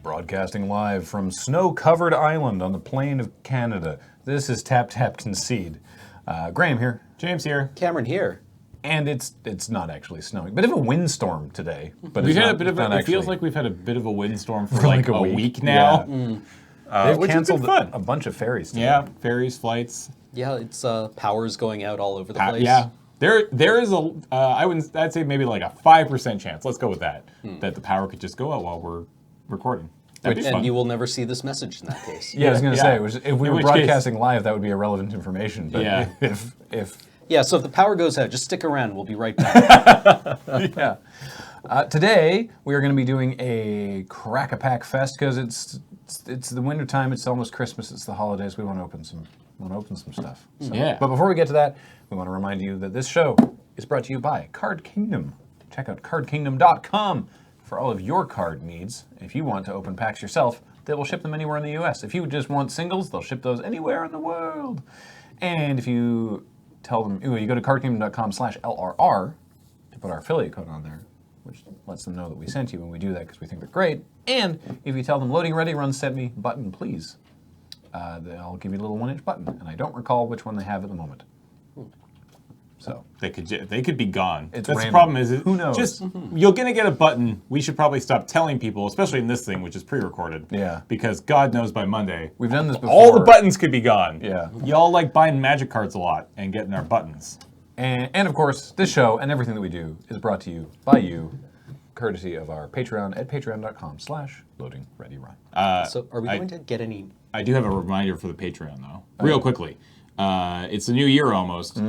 Broadcasting live from snow-covered island on the plain of Canada. This is Tap Tap Concede. Graham here. James here. Cameron here. And it's not actually snowing. Bit of a windstorm today. But We've it's had not, a bit of it it feels like we've had a bit of a windstorm for like a week now. Yeah. They've which has been canceled fun. a bunch of ferries today. Yeah, ferries, flights. Yeah, it's power's going out all over the place. Yeah. There is a, I'd say maybe like a 5% chance, let's go with that, that the power could just go out while we're recording. That'd be And fun. you will never see this message in that case. Yeah, I was going to Yeah. say, if we In were which broadcasting live, that would be irrelevant information. But Yeah. if Yeah, so if the power goes out, just stick around. We'll be right back. yeah. Today, we are going to be doing a crack-a-pack fest because it's the winter time. It's almost Christmas. It's the holidays. We want to open some stuff. So, Yeah. But before we get to that, we want to remind you that this show is brought to you by Card Kingdom. Check out cardkingdom.com for all of your card needs. If you want to open packs yourself, they will ship them anywhere in the U.S. If you just want singles, they'll ship those anywhere in the world. And if you tell them, you go to cardkingdom.com/LRR to put our affiliate code on there, which lets them know that we sent you, and we do that because we think they're great. And if you tell them Loading Ready Run sent me button, please, I'll give you a little 1-inch button, and I don't recall which one they have at the moment. So They could be gone. It's That's random. the problem is Who knows? Just you're gonna get a button. We should probably stop telling people, especially in this thing, which is pre-recorded. Yeah. Because God knows by Monday, we've done this before. all the buttons could be gone. Yeah. Y'all like buying magic cards a lot and getting our buttons. And of course, this show and everything that we do is brought to you by you, courtesy of our Patreon at patreon.com/LoadingReadyRun. So are we going to get any... I do have a reminder for the Patreon, though, real quickly. It's the new year almost,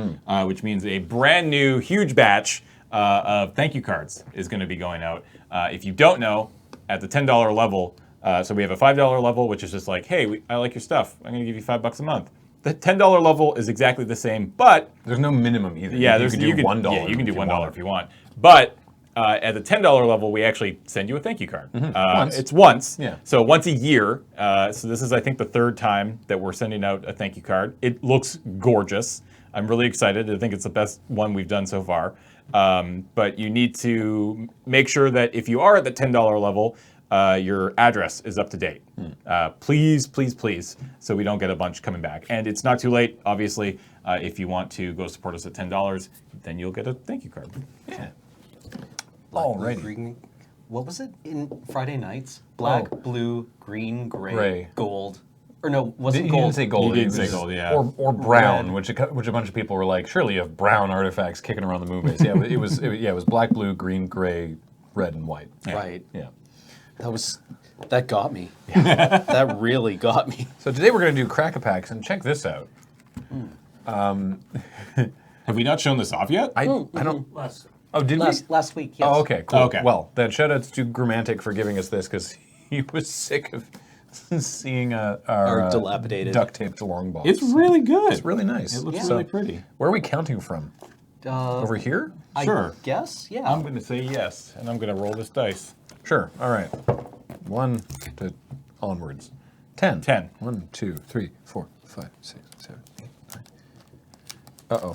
which means a brand new, huge batch of thank you cards is going to be going out. If you don't know, at the $10 level, so we have a $5 level, which is just like, hey, I like your stuff. I'm going to give you $5 a month. The $10 level is exactly the same, but There's no minimum either. yeah, you can do $1. Yeah, you can do if $1 want. if you want. But at the $10 level, we actually send you a thank you card. Once. It's once. Yeah. So once a year. So this is, I think, the third time that we're sending out a thank you card. It looks gorgeous. I'm really excited. I think it's the best one we've done so far. But you need to make sure that if you are at the $10 level, your address is up to date. Please, please, please, so we don't get a bunch coming back. And it's not too late, obviously. If you want to go support us at $10, then you'll get a thank you card. Yeah. Alrighty. Alrighty. Green, what was it in Friday nights? Black, blue, green, gray, gold. Or no, wasn't He gold. didn't say gold. He did It say was- gold, yeah. Or brown, Red. which a bunch of people were like, surely you have brown artifacts kicking around the moon base. Yeah, it was black, blue, green, gray, red, and white. Right. Yeah. That got me. That really got me. So today we're going to do crack-a-packs, and check this out. Have we not shown this off yet? I don't. Oh, did we? Last week, yes. Oh, okay, cool. Okay. Well, then shout-outs to Grammantic for giving us this, because he was sick of seeing our dilapidated duct-taped long box. It's really good. It's really nice. It looks Yeah. really pretty. Where are we counting from? Over here? Sure. Guess, yeah. I'm going to say yes, and I'm going to roll this dice. Sure. All right. 1 to onwards. 10. 10. 1, 2, 3, 4, 5, 6, 7, 8, 9. Uh-oh.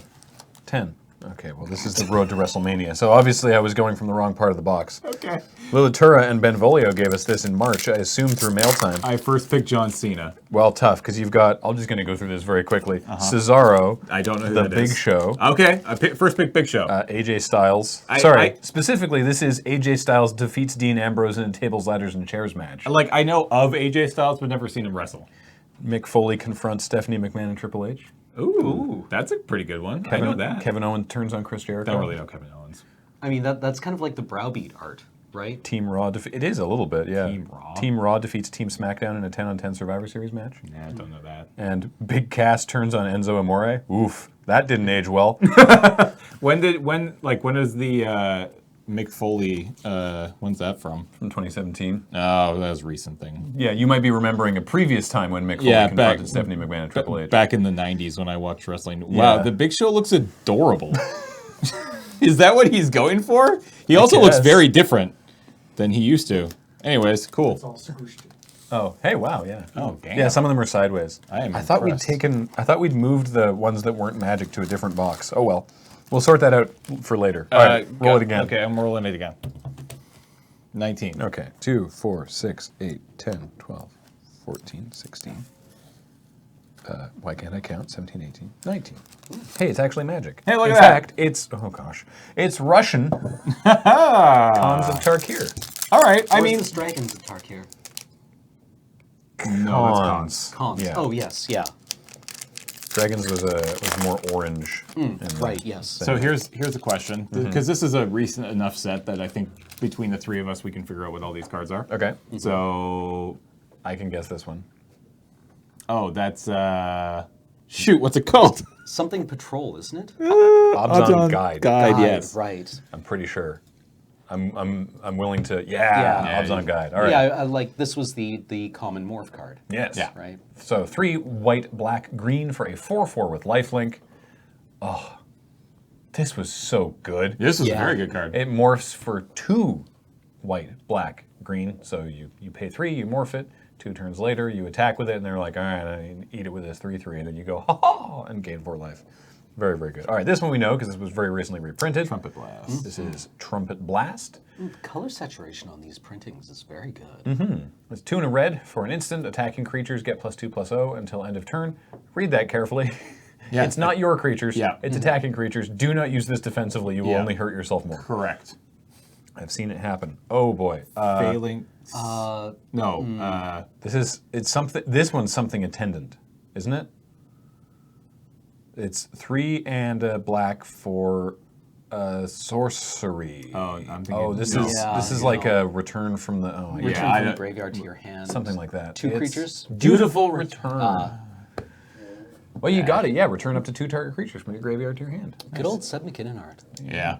10. Okay, well, this is the road to Wrestlemania. So obviously I was going from the wrong part of the box. Okay. Lilatura and Benvolio gave us this in March, I assume through mail time. I first picked John Cena. Well, tough, because you've got, I'm just going to go through this very quickly. Cesaro. I don't know who The that Big is. Show. Okay, first pick Big Show. AJ Styles. Specifically, this is AJ Styles defeats Dean Ambrose in a tables, ladders, and chairs match. Like, I know of AJ Styles, but never seen him wrestle. Mick Foley confronts Stephanie McMahon and Triple H. Ooh, that's a pretty good one. I know that. Kevin Owens turns on Chris Jericho. Don't really know Kevin Owens. I mean, that's kind of like the browbeat art, right? Team Raw. It is a little bit, yeah. Team Raw? Team Raw defeats Team SmackDown in a 10-on-10 Survivor Series match. Nah, I don't know that. And Big Cass turns on Enzo Amore. Oof, that didn't age well. When is the Mick Foley, when's that from? From 2017. Oh, that was a recent thing. Yeah, you might be remembering a previous time when Mick Foley confronted Stephanie McMahon and Triple H. Back in the 90s when I watched wrestling. Wow, Yeah. the Big Show looks adorable. Is that what he's going for? He also looks guess. very different than he used to. Anyways, cool. It's all squished. Oh, hey, wow, yeah. Oh, damn. Yeah, some of them are sideways. I am thought impressed. I thought we'd moved the ones that weren't magic to a different box. Oh well. We'll sort that out for later. All right, roll it again. Okay, I'm rolling it again. 19. Okay, 2, 4, 6, 8, 10, 12, 14, 16. Why can't I count? 17, 18, 19. Hey, it's actually magic. Hey, look In at that. fact, oh gosh, it's Russian Cons of Tarkir. All right. I Where's mean, this Dragons of Tarkir? no, that's cons. Cons. Yeah. Oh, yes, yeah. Dragons was more orange. Right, yes. So here's a question, because this is a recent enough set that I think between the three of us we can figure out what all these cards are. Okay, So, I can guess this one. oh, that's shoot, what's it called? Something Patrol, isn't it? Obzon Guide. yes. Right. I'm pretty sure. I'm willing to. Yeah, Obzon Guide. All right. Yeah, I like this was the common morph card. Yes. Yeah. Right. So 3 white, black, green for a 4/4 with lifelink. Oh, this was so good. This is a Yeah. very good card. It morphs for 2 white, black, green. So you pay 3, you morph it. 2 turns later, you attack with it, and they're like, all right, I eat it with this 3/3, and then you go, ha ha, and gain 4 life. Very, very good. All right, this one we know because this was very recently reprinted. Trumpet Blast. This is Trumpet Blast. The color saturation on these printings is very good. It's 2 and a red for an instant. Attacking creatures get +2/+0 until end of turn. Read that carefully. Yeah. It's not your creatures. Yeah. It's attacking creatures. Do not use this defensively. You will Yeah. only hurt yourself more. Correct. I've seen it happen. Oh boy. Failing. It's something. This one's something attendant, isn't it? It's 3 and a black for sorcery. Oh, I'm thinking. Oh, this no. is Yeah, this is you like know. a return from the. Oh, I Return guess. I from the don't- graveyard to your hand. Something like that. 2 It's creatures. Dutiful return. Well, you got it. Yeah, return up to 2 target creatures from your graveyard to your hand. Good old Seb McKinnon art. Yeah.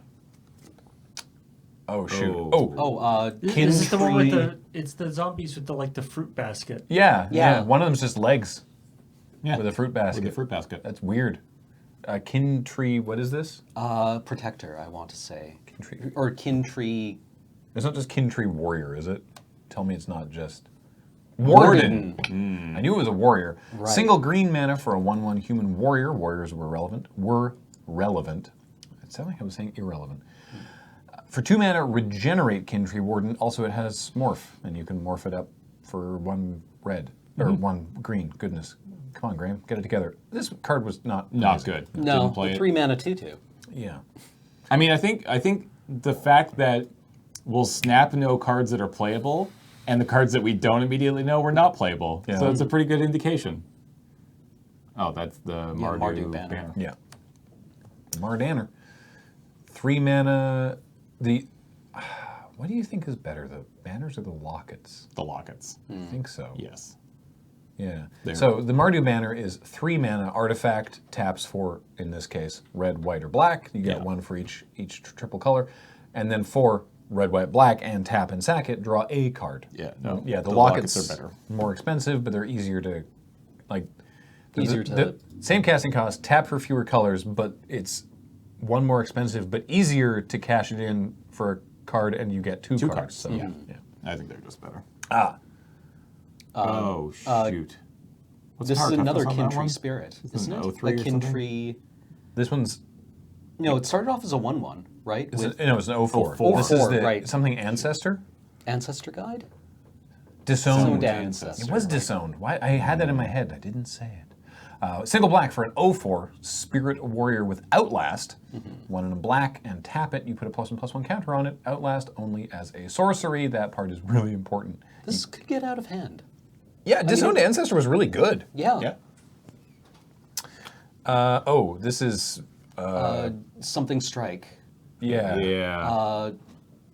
Oh shoot. Oh. Oh, This is the one with Kintree. it's the zombies with the fruit basket. Yeah, yeah. Yeah. One of them's just legs Yeah. with a fruit basket. With the fruit basket. That's weird. Kintree. What is this? Protector, I want to say. Kintree. Or Kintree. It's not just Kintree Warrior, is it? Tell me it's not just. Warden. I knew it was a warrior. Right. Single green mana for a 1/1 human warrior. Warriors were relevant. It sounded like I was saying irrelevant. For 2 mana, regenerate Kintree Warden. Also, it has morph, and you can morph it up for 1 red or 1 green. Goodness, come on, Graham, get it together. This card was not amazing. good. No, Didn't play it. 3 mana 2/2. Yeah, I mean, I think the fact that we'll snap know cards that are playable and the cards that we don't immediately know were not playable. Yeah. So it's a pretty good indication. Oh, that's the Mardu, Mardu banner. banner. yeah. Mardanner, 3 mana. What do you think is better, the banners or the lockets? The lockets. I think so. Yes. Yeah. There. So the Mardu banner is 3 mana artifact, taps for, in this case, red, white, or black. You get Yeah. 1 for each triple color. And then 4 red, white, black, and tap and sack it, draw a card. Yeah. No. Yeah, the lockets lockets are better. more expensive, but they're easier to, like... Easier to- Same casting cost, tap for fewer colors, but it's 1 more expensive, but easier to cash it in for a card, and you get 2 2 cards. cards. So, Yeah. I think they're just better. Ah, Oh, shoot. What's This is power another toughness on that Kintree one? spirit, Isn't isn't it it? 03 A or something? Kintree. this one's... No, it started off as a 1/1, right? It's With no, it's an 04. 04, This is the, right. something Ancestor? Ancestor Guide? Disowned. Disowned Ancestor. It was disowned. Why? I had that in my head. I didn't say it. Single black for an 04 Spirit Warrior with Outlast. 1 in a black, and tap it. You put a +1/+1 counter on it. Outlast only as a sorcery. That part is really important. This could get out of hand. Yeah, Disowned Ancestor was really good. Yeah. Yeah. This is... Something Strike. yeah. Yeah.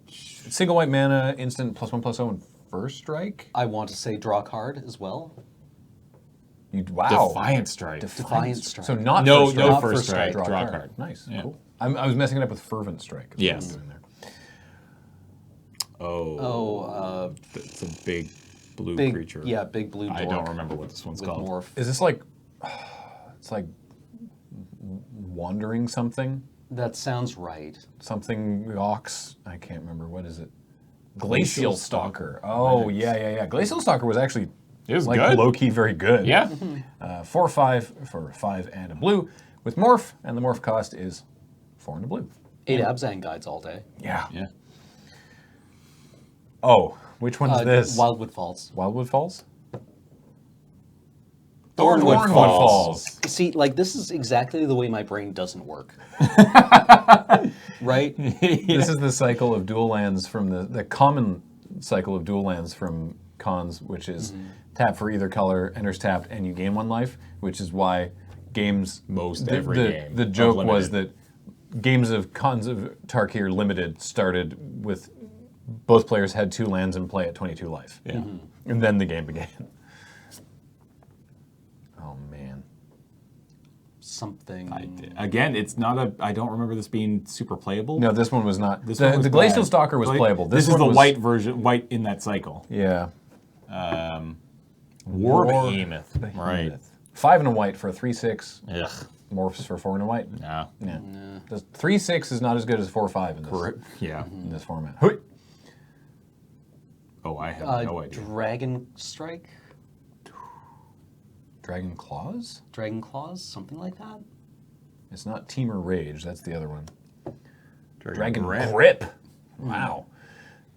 Single white mana, instant +1/+0 and first strike. I want to say draw card as well. Wow. Defiant Strike. Defiant Strike. So not No- first no strike. Not first first strike. strike. Draw card. Nice. Yeah. Cool. I was messing it up with Fervent Strike. is what Yes. I'm doing there. Oh. It's a big blue big, creature. Yeah, big blue I dork don't remember what this one's with called. morph. Is this like... It's like... Wandering something? That sounds right. Something Ox? I can't remember. What is it? Glacial Stalker. Oh, yeah. Glacial Stalker was actually... It was like good. low-key very good. Yeah. 4/5 for 5 and a blue with morph, and the morph cost is 4 and a blue. 8 Abzan Guides all day. Yeah. Yeah. Oh, which one's this? Wildwood Falls. Wildwood Falls? Thornwood Falls. See, like, this is exactly the way my brain doesn't work. Right? This is the cycle of dual lands from the common cycle of dual lands from Cons, which is tap for either color, enters tapped, and you gain 1 life, which is why games... Every game. The joke was that games of Cons of Tarkir Limited started with both players had 2 lands in play at 22 life. Yeah. And then the game began. Oh, man. Something... Again, it's not a... I don't remember this being super playable. No, this one was not. This one was the bad. Glacial Stalker was playable. This is one the was, white version, white in that cycle. Yeah. War War Behemoth. Right. 5 and a white for a 3/6. Ugh. Morphs for 4 and a white. No. Yeah. The 3/6 is not as good as 4/5 in this, Yeah. in this format. Hui. Oh, I have no idea. Dragon Strike? Dragon Claws? Dragon Claws? Something like that? It's not Teamer Rage. That's the other one. Dragon Grip. Wow.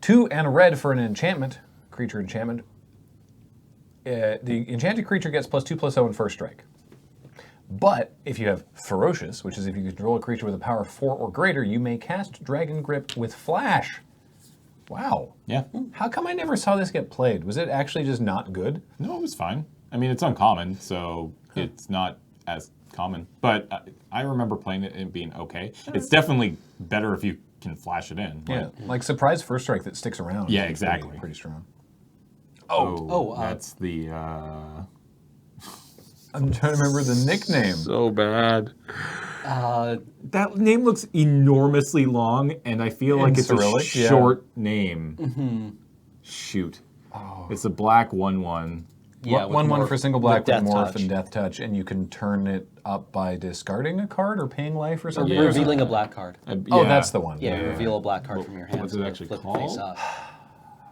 2 and a red for an enchantment. Creature enchantment. The enchanted creature gets +2/+0 in first strike. But if you have Ferocious, which is if you control a creature with a power of 4 or greater, you may cast Dragon Grip with Flash. Wow. Yeah. How come I never saw this get played? Was it actually just not good? No, it was fine. I mean, it's uncommon, so it's not as common. But I remember playing it and being okay. It's definitely better if you can flash it in. Yeah. Like surprise first strike that sticks around. Yeah, is exactly. Pretty strong. That's the... I'm trying to remember the nickname. So bad. That name looks enormously long, and I feel like it's Cyrillic, a short name. Shoot. It's a black 1/1. Yeah, with 1/1 morph- for single black with Death morph Touch. and death touch, and you can turn it up by discarding a card or paying life or something. Revealing a black card. Oh, that's the one. Yeah, you reveal a black card from your hand. What's it actually flip called? Face up.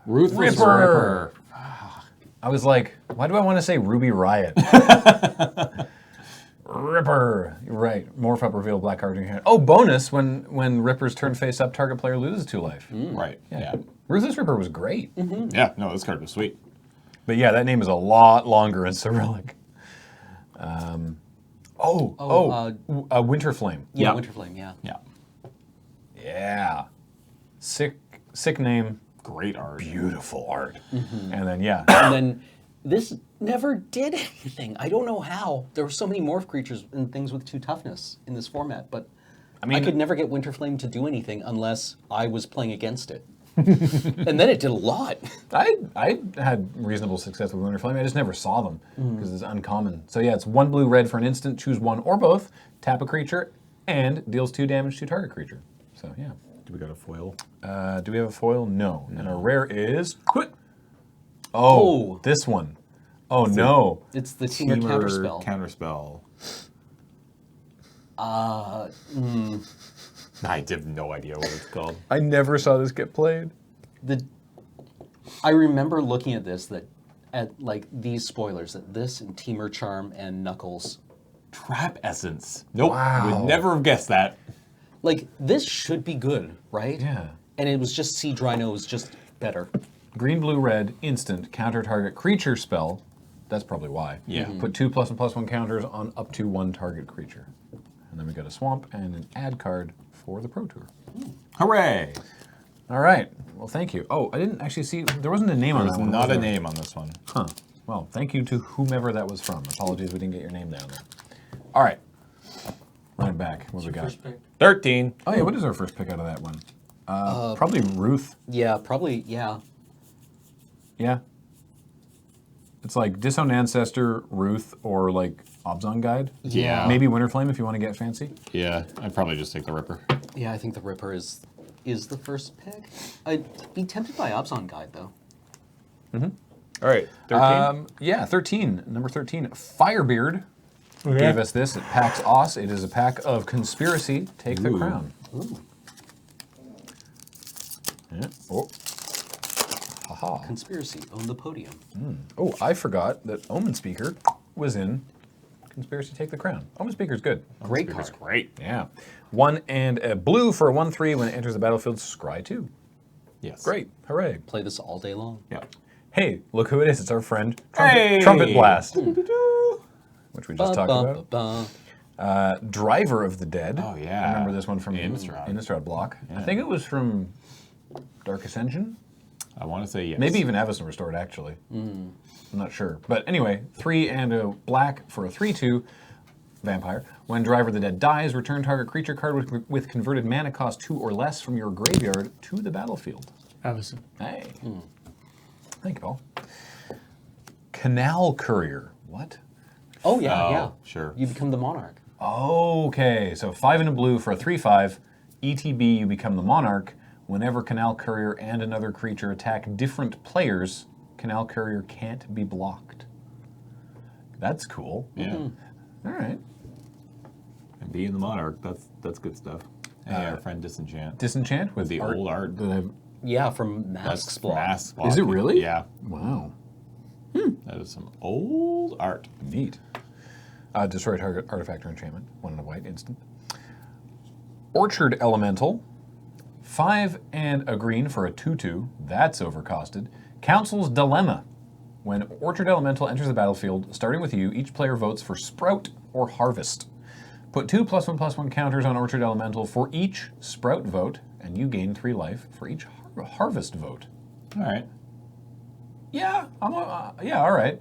Ruthless Ripper. I was like, why do I want to say Ruby Riot? Ripper. You're right. Morph up, reveal black card in your hand. Oh, bonus, when Rippers turn face up, target player loses 2 life. Right. Yeah. Ruthless Ripper was great. Yeah. No, this card was sweet. But yeah, that name is a lot longer in Cyrillic. Winter Flame. Yeah, Yeah. Winterflame, yeah. Yeah. Yeah. Sick name. Great art. Beautiful art. And then, yeah. And then this never did anything. I don't know how. There were so many morph creatures and things with 2 toughness in this format, but I could never get Winterflame to do anything unless I was playing against it. And then it did a lot. I had reasonable success with Winter Flame. I just never saw them because it's uncommon. So yeah, it's 1 blue red for an instant. Choose 1 or both. Tap a creature and deals 2 damage to target creature. So yeah. Do we got a foil? Do we have a foil? No. And our rare is. Oh. This one. Oh no. It's the Teamer Counterspell. Counterspell. I have no idea what it's called. I never saw this get played. I remember looking at this, at like these spoilers, that this and Teamer Charm and Knuckles. Trap Essence. Nope. Wow. Would never have guessed that. Like, this should be good, right? Yeah. And it was just Sea Drino was just better. Green, blue, red, instant, counter target creature spell. That's probably why. Yeah. Put 2 +1 +1 counters on up to 1 target creature. And then we got a swamp and an add card for the Pro Tour. Hooray! All right. Well, thank you. Oh, I didn't actually see. There wasn't a name on There's that one. not was a there? name on this one. Huh. Well, thank you to whomever that was from. Apologies we didn't get your name down there. All right. Right back. What do we got? First pick. 13. Oh, yeah. What is our first pick out of that one? Probably Ruth. Yeah, probably, yeah. Yeah. It's like Disowned Ancestor, Ruth, or like Obzon Guide. Yeah. Maybe Winterflame if you want to get fancy. Yeah, I'd probably just take the Ripper. Yeah, I think the Ripper is the first pick. I'd be tempted by Obzon Guide, though. All right, 13. Yeah, 13. Number 13. Firebeard gave us this at PAX Os. It is a pack of Conspiracy. Take the Crown. Ooh. Yeah. Oh. Haha. Conspiracy, own the podium. Oh, I forgot that Omen Speaker was in Conspiracy Take the Crown. Omen Speaker's good. Great It's card. great. Yeah. 1 and a blue for a 1/3. When it enters the battlefield, scry 2. Yes. Great. Hooray. Play this all day long. Yeah. Hey, look who it is. It's our friend, Hey! Trumpet Blast, which we just talked about. Ba-ba-ba-ba. Driver of the Dead. Oh, yeah. I remember this one from Innistrad. Innistrad block. I Yeah. think it was from Dark Ascension. I want to say yes. Maybe even Avacyn Restored, actually. I'm not sure. But anyway, 3 and a black for a 3/2 vampire. When Driver of the Dead dies, return target creature card with converted mana cost 2 or less from your graveyard to the battlefield. Avacyn. Hey. Thank you, Paul. Canal Courier. What? Oh, yeah, Oh, yeah. sure. You become the monarch. Okay, so 5 and a blue for a 3/5. ETB, you become the monarch. Whenever Canal Courier and another creature attack different players, Canal Courier can't be blocked. That's cool. Yeah. All right. And being the monarch, that's good stuff. Hey, our friend Disenchant. Disenchant with The old art. that I've- Yeah, from Masks That's block. Masks block. Is it really? Yeah. Wow. That is some old art. Neat. Destroy target artifact or enchantment. 1 and a white instant. Orchard Elemental. 5 and a green for a 2/2. That's overcosted. Council's Dilemma. When Orchard Elemental enters the battlefield, starting with you, each player votes for Sprout or Harvest. Put 2 +1/+1 counters on Orchard Elemental for each Sprout vote, and you gain 3 life for each Harvest vote. All right. Yeah, yeah, all right.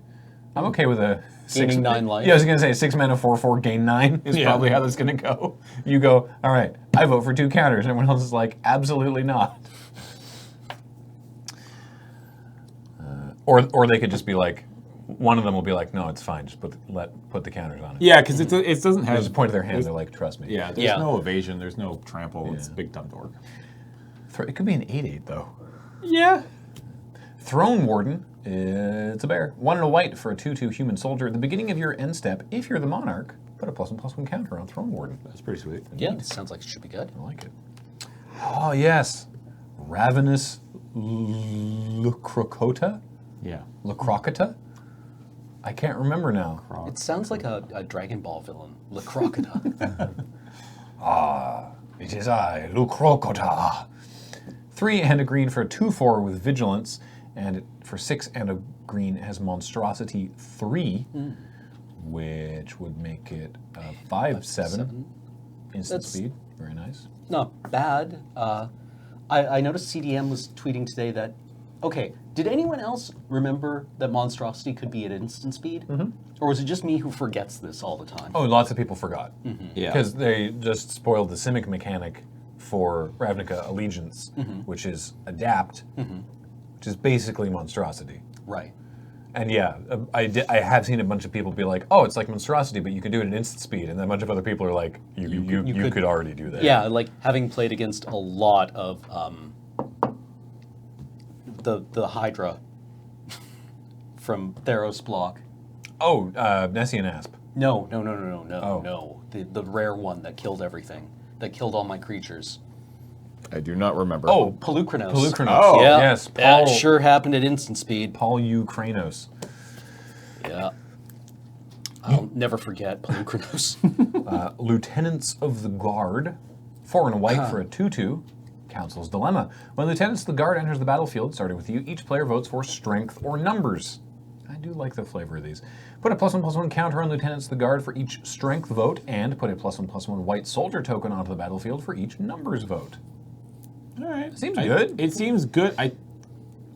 I'm okay with a Gaining 9 life. Yeah, I was gonna say 6 mana, 4/4, gain 9 is Yeah. probably how that's gonna go. You go, all right. I vote for 2 counters, and everyone else is like, absolutely not. Or they could just be like, one of them will be like, no, it's fine. Just put the counters on it. Yeah, because it doesn't They have. just point to their hand. They're like, trust me. Yeah, there's Yeah. no evasion. There's no trample. It's Yeah. big dumb dork. It could be an 8/8 though. Yeah. Throne Warden. It's a bear. 1 and a white for a 2/2 human soldier. At the beginning of your end step, if you're the monarch, put a +1/+1 counter on Throne Warden. That's pretty sweet. Yeah, it sounds like it should be good. I like it. Oh, yes. Ravenous Lucrocota? Yeah. Lucrocota? I can't remember now. It sounds like a Dragon Ball villain, La Crocodile. It is I, Lucrocota. 3 and a green for a 2/4 with Vigilance, and for 6 and a green has Monstrosity 3, which would make it 5/7 instant That's- speed. Very nice. Not bad. I noticed CDM was tweeting today that, okay, did anyone else remember that Monstrosity could be at instant speed? Or was it just me who forgets this all the time? Oh, lots of people forgot. Yeah. Because they just spoiled the Simic mechanic for Ravnica Allegiance, which is Adapt, which is basically Monstrosity. Right. And yeah, I have seen a bunch of people be like, oh, it's like Monstrosity, but you can do it at instant speed. And then a bunch of other people are like, you could already do that. Yeah, like having played against a lot of the Hydra from Theros block. Oh, Nessie and Asp. No. Oh. The rare one that killed everything. That killed all my creatures. I do not remember. Oh, Pelucranos. Pelucranos. Oh. Yeah, Yes, that Paul, sure happened at instant speed. Paul U. Kranos. Yeah. I'll never forget Pelucranos. Lieutenants of the Guard. 4 and a white for a 2/2. Council's Dilemma. When Lieutenants of the Guard enters the battlefield, starting with you, each player votes for Strength or Numbers. I do like the flavor of these. Put a +1/+1 counter on Lieutenants of the Guard for each Strength vote, and put a +1/+1 white soldier token onto the battlefield for each Numbers vote. All right. Seems good. It seems good.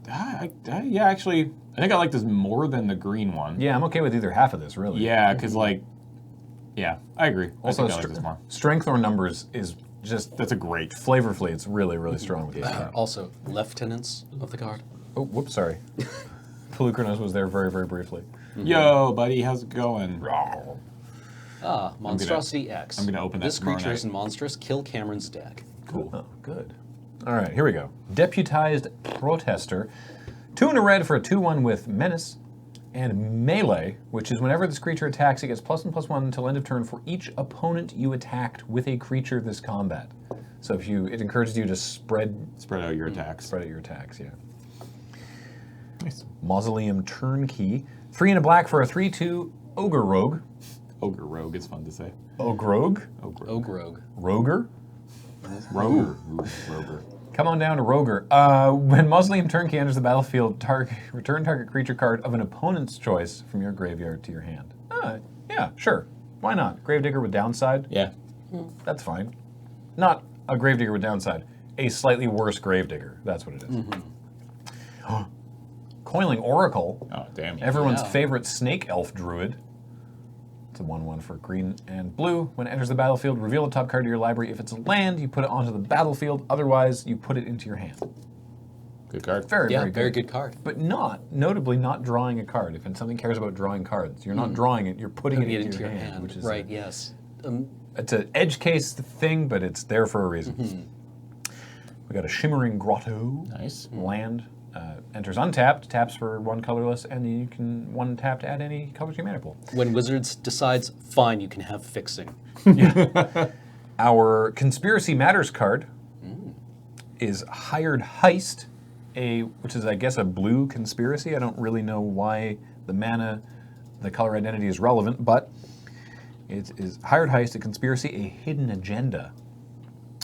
Yeah, actually, I think I like this more than the green one. Yeah, I'm okay with either half of this, really. Yeah, because yeah, I agree. Also, I think I like this more. Strength or Numbers is just That's a great. flavorfully. It's really, really strong with this. Also, Lieutenants of the Guard. Oh, whoops, sorry. Pelucranos was there very, very briefly. Yo, buddy, how's it going? Monstrosity X. I'm gonna open that This tomorrow creature night. is monstrous. Kill Cameron's deck. Cool. Oh, good. All right, here we go. Deputized Protester. 2 and a red for a 2/1 with Menace. And Melee, which is whenever this creature attacks, it gets +1/+1 until end of turn for each opponent you attacked with a creature this combat. So it encourages you to spread Spread out your attacks. out your attacks, yeah. Nice. Mausoleum Turnkey. 3 and a black for a 3/2 Ogre Rogue. Ogre Rogue is fun to say. Ogrog? Ogre. Ogrog. Roger? Roger. Roger. Come on down to Roger. When Mausoleum Turnkey enters the battlefield, return target creature card of an opponent's choice from your graveyard to your hand. Yeah, sure. Why not? Gravedigger with downside? Yeah. That's fine. Not a Gravedigger with downside. A slightly worse Gravedigger. That's what it is. Coiling Oracle. Oh, damn. Everyone's favorite Snake Elf Druid. It's a 1/1 for green and blue. When it enters the battlefield, reveal the top card of your library. If it's a land, you put it onto the battlefield. Otherwise, you put it into your hand. Good card. Very good card. But notably not drawing a card. If something cares about drawing cards, you're not drawing it, you're putting it into your hand. Which is right, yes. It's an edge case thing, but it's there for a reason. We got a Shimmering Grotto. Nice. Land. Enters untapped, taps for 1 colorless, and you can 1 tap to add any color to your mana pool. When Wizards decides, fine, you can have fixing. Our Conspiracy Matters card is Hired Heist, which is, I guess, a blue conspiracy. I don't really know why the color identity is relevant, but it is Hired Heist, a conspiracy, a hidden agenda,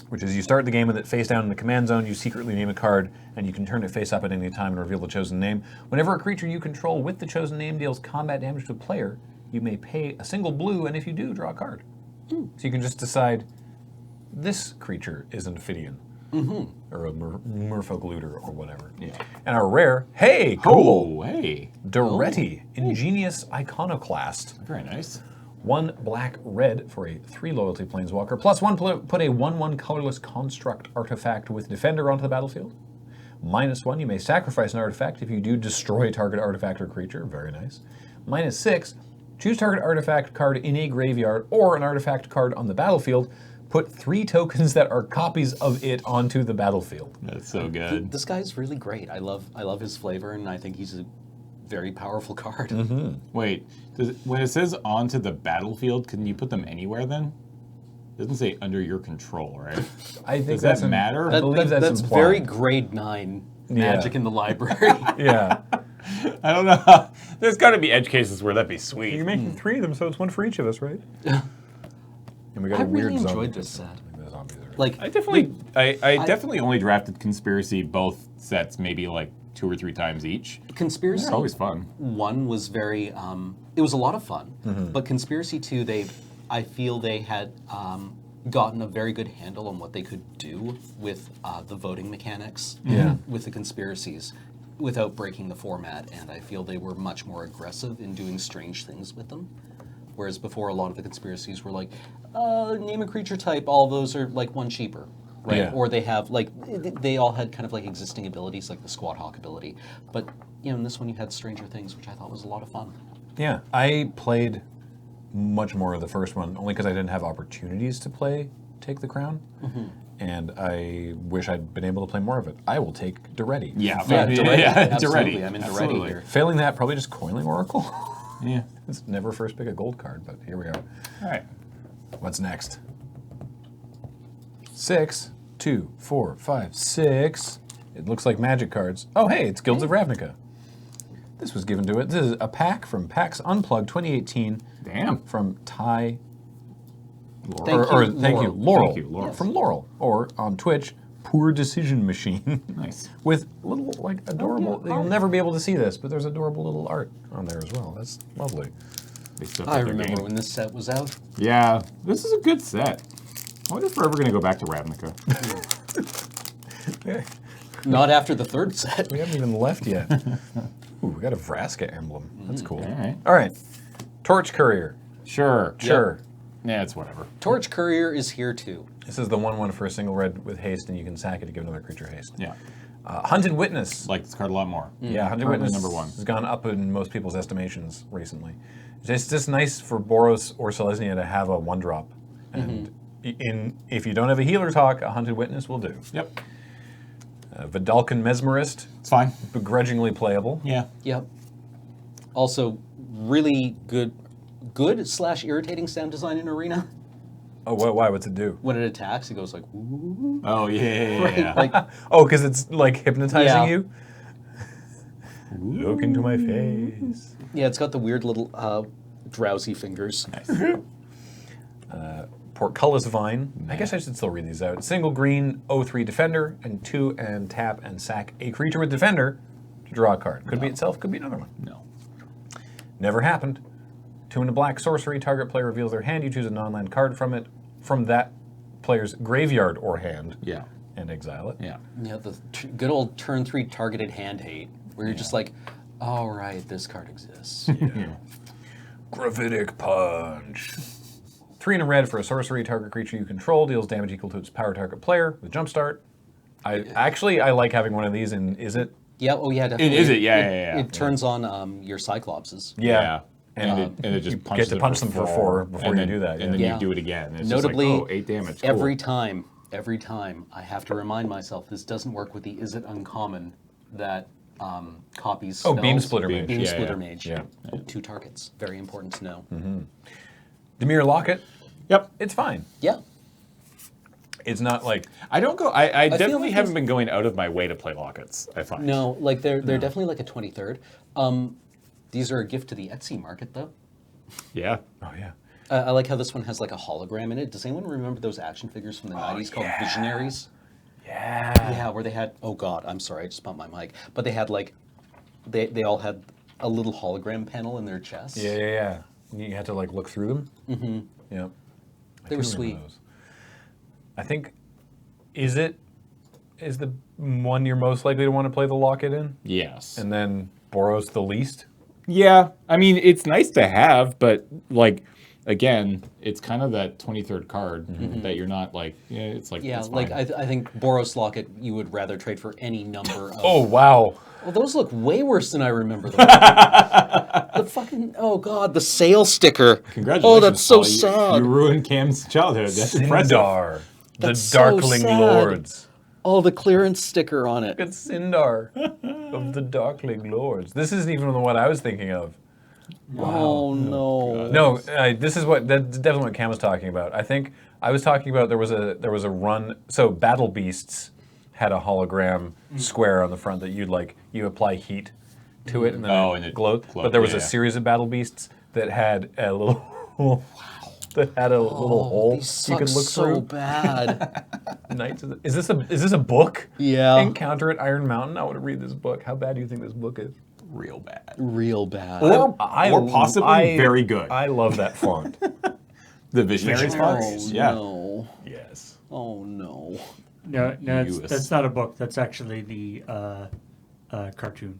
which is you start the game with it face down in the command zone, you secretly name a card, and you can turn it face up at any time and reveal the chosen name. Whenever a creature you control with the chosen name deals combat damage to a player, you may pay a single blue, and if you do, draw a card. So you can just decide, this creature is an Ophidian, or a merfolk looter, or whatever. Yeah. And our rare, hey, cool, Oh, hey. Doretti, Ingenious Iconoclast. Very nice. 1 black red for a 3 loyalty planeswalker. +1, put a 1/1 colorless construct artifact with Defender onto the battlefield. -1, you may sacrifice an artifact. If you do, destroy target artifact or creature. Very nice. -6, choose target artifact card in a graveyard or an artifact card on the battlefield. Put 3 tokens that are copies of it onto the battlefield. That's so good. This guy's really great. I love his flavor, and I think he's a very powerful card. Wait, when it says onto the battlefield, can you put them anywhere then? It doesn't say under your control, right? I think Does that's that matter? I believe that's implied. very grade 9 magic in the library. Yeah. I don't know. There's got to be edge cases where that'd be sweet. You're making 3 of them, so it's 1 for each of us, right? And we got I a weird really zombie. enjoyed this set. The zombies are- Like, I definitely only drafted Conspiracy both sets maybe like 2 or 3 times each. Conspiracy They're always fun. 1 was very, it was a lot of fun. But Conspiracy 2, I feel they had gotten a very good handle on what they could do with the voting mechanics with the conspiracies without breaking the format. And I feel they were much more aggressive in doing strange things with them. Whereas before, a lot of the conspiracies were like, name a creature type, all those are like 1 cheaper. Right? Yeah. Or they have, like, they all had kind of like existing abilities, like the Squad Hawk ability. But, in this one you had Stranger Things, which I thought was a lot of fun. Yeah, I played much more of the first one, only because I didn't have opportunities to play Take the Crown. And I wish I'd been able to play more of it. I will take Doretti. Yeah, Doretti. Absolutely. Doretti. I'm in Doretti Absolutely. here. Failing that, probably just Coiling Oracle. Yeah. It's never first pick a gold card, but here we are. All right. What's next? 6, 2, 4, 5, 6. It looks like magic cards. Oh, hey, it's Guilds of Ravnica. This was given to it. This is a pack from PAX Unplugged 2018 Damn. from Ty. Laurel. Thank you, Laurel. Thank you, Laurel. From Laurel. Or on Twitch, Poor Decision Machine. Nice. With little, like, adorable. You'll never be able to see this, but there's adorable little art on there as well. That's lovely. They stuffed I out their remember game. when this set was out. Yeah, this is a good set. I wonder if we're ever going to go back to Ravnica. Not after the 3rd set. We haven't even left yet. Ooh, we got a Vraska emblem. That's cool. All right. All right. Torch Courier. Sure. Sure. Yeah, it's whatever. Torch Courier is here too. This is the 1/1 for a single red with haste, and you can sack it to give another creature haste. Yeah. Hunted Witness. Like this card a lot more. Yeah, Hunted Probably Witness number 1. has gone up in most people's estimations recently. It's just nice for Boros or Selesnya to have a 1-drop. And if you don't have a Healer's Hawk, a Hunted Witness will do. Yep. Vidalcan Mesmerist, It's fine. begrudgingly playable. Yeah. Yep. Also, really good/irritating sound design in Arena. Oh, why? What's it do? When it attacks, it goes like, woo. Oh, yeah. Right? Like, Oh, because it's like hypnotizing Yeah. you? Look into my face. yeah, it's got the weird little drowsy fingers. Nice. Portcullis Vine. I guess I should still read these out. Single green, 0/3 defender, and 2 and tap and sack a creature with defender to draw a card. Could be itself, could be another one. No. Never happened. 2 and a black sorcery. Target player reveals their hand. You choose a non-land card from that player's graveyard or hand. Yeah. And exile it. Yeah. Yeah, the good old turn 3 targeted hand hate, where you're just like, all right, this card exists. Gravitic Punch. 3 and a red for a sorcery. Target creature you control deals damage equal to its power target player with Jumpstart. I like having one of these in Is It? Yeah, oh yeah, definitely. Is it? Yeah. It turns on your Cyclopses. Yeah. And it just punches get to punch them for 4 before and you then, do that. And then Yeah. you do it again. And it's Notably, just like, 8 damage. Cool. every time, I have to remind myself this doesn't work with the Is It Uncommon that copies spells. Beam Splitter Mage. Beam Yeah, Splitter yeah. Mage. Yeah. 2 targets. Very important to know. Demir Locket. Yep. It's fine. Yeah. It's not like I don't go. I feel definitely like haven't been going out of my way to play Lockets. I find. No, like they're definitely like a 23rd. These are a gift to the Etsy market, though. Yeah. oh yeah. I like how this one has like a hologram in it. Does anyone remember those action figures from the 90s called Visionaries? Yeah. Yeah, where they had, oh God, I'm sorry, I just bumped my mic. But they had like, they all had a little hologram panel in their chest. Yeah. You had to like look through them. Mm-hmm. Yeah. They were sweet. I think is the one you're most likely to want to play the Locket in? Yes. And then Boros the least? Yeah. I mean, it's nice to have, but like, again, it's kind of that 23rd card that you're not like. Yeah, it's like. Yeah, it's like fine. I think Boros Locket you would rather trade for any number of. Oh wow. Well, those look way worse than I remember them. The fucking, oh God, the sale sticker. Congratulations. Oh, that's so Paul. sad. You ruined Cam's childhood. That's impressive. Sindar. The That's so Darkling sad. Lords. Oh, the clearance sticker on it. It's Sindar of the Darkling Lords. This isn't even the one I was thinking of. Oh no. No, this is that's definitely what Cam was talking about. I think I was talking about there was a run. So Battle Beasts had a hologram square on the front that you apply heat to it and then and it it glowed. glowed, But there was yeah. a series of Battle Beasts that had a little little hole These you could suck look so through. bad. Is this a book? Yeah. Encounter at Iron Mountain. I want to read this book. How bad do you think this book is? Real bad. Real bad. Or possibly very good. I love that font. The Visionaries Oh fonts? Yeah. no. Yes. Oh no. No, US. that's not a book. That's actually the cartoon.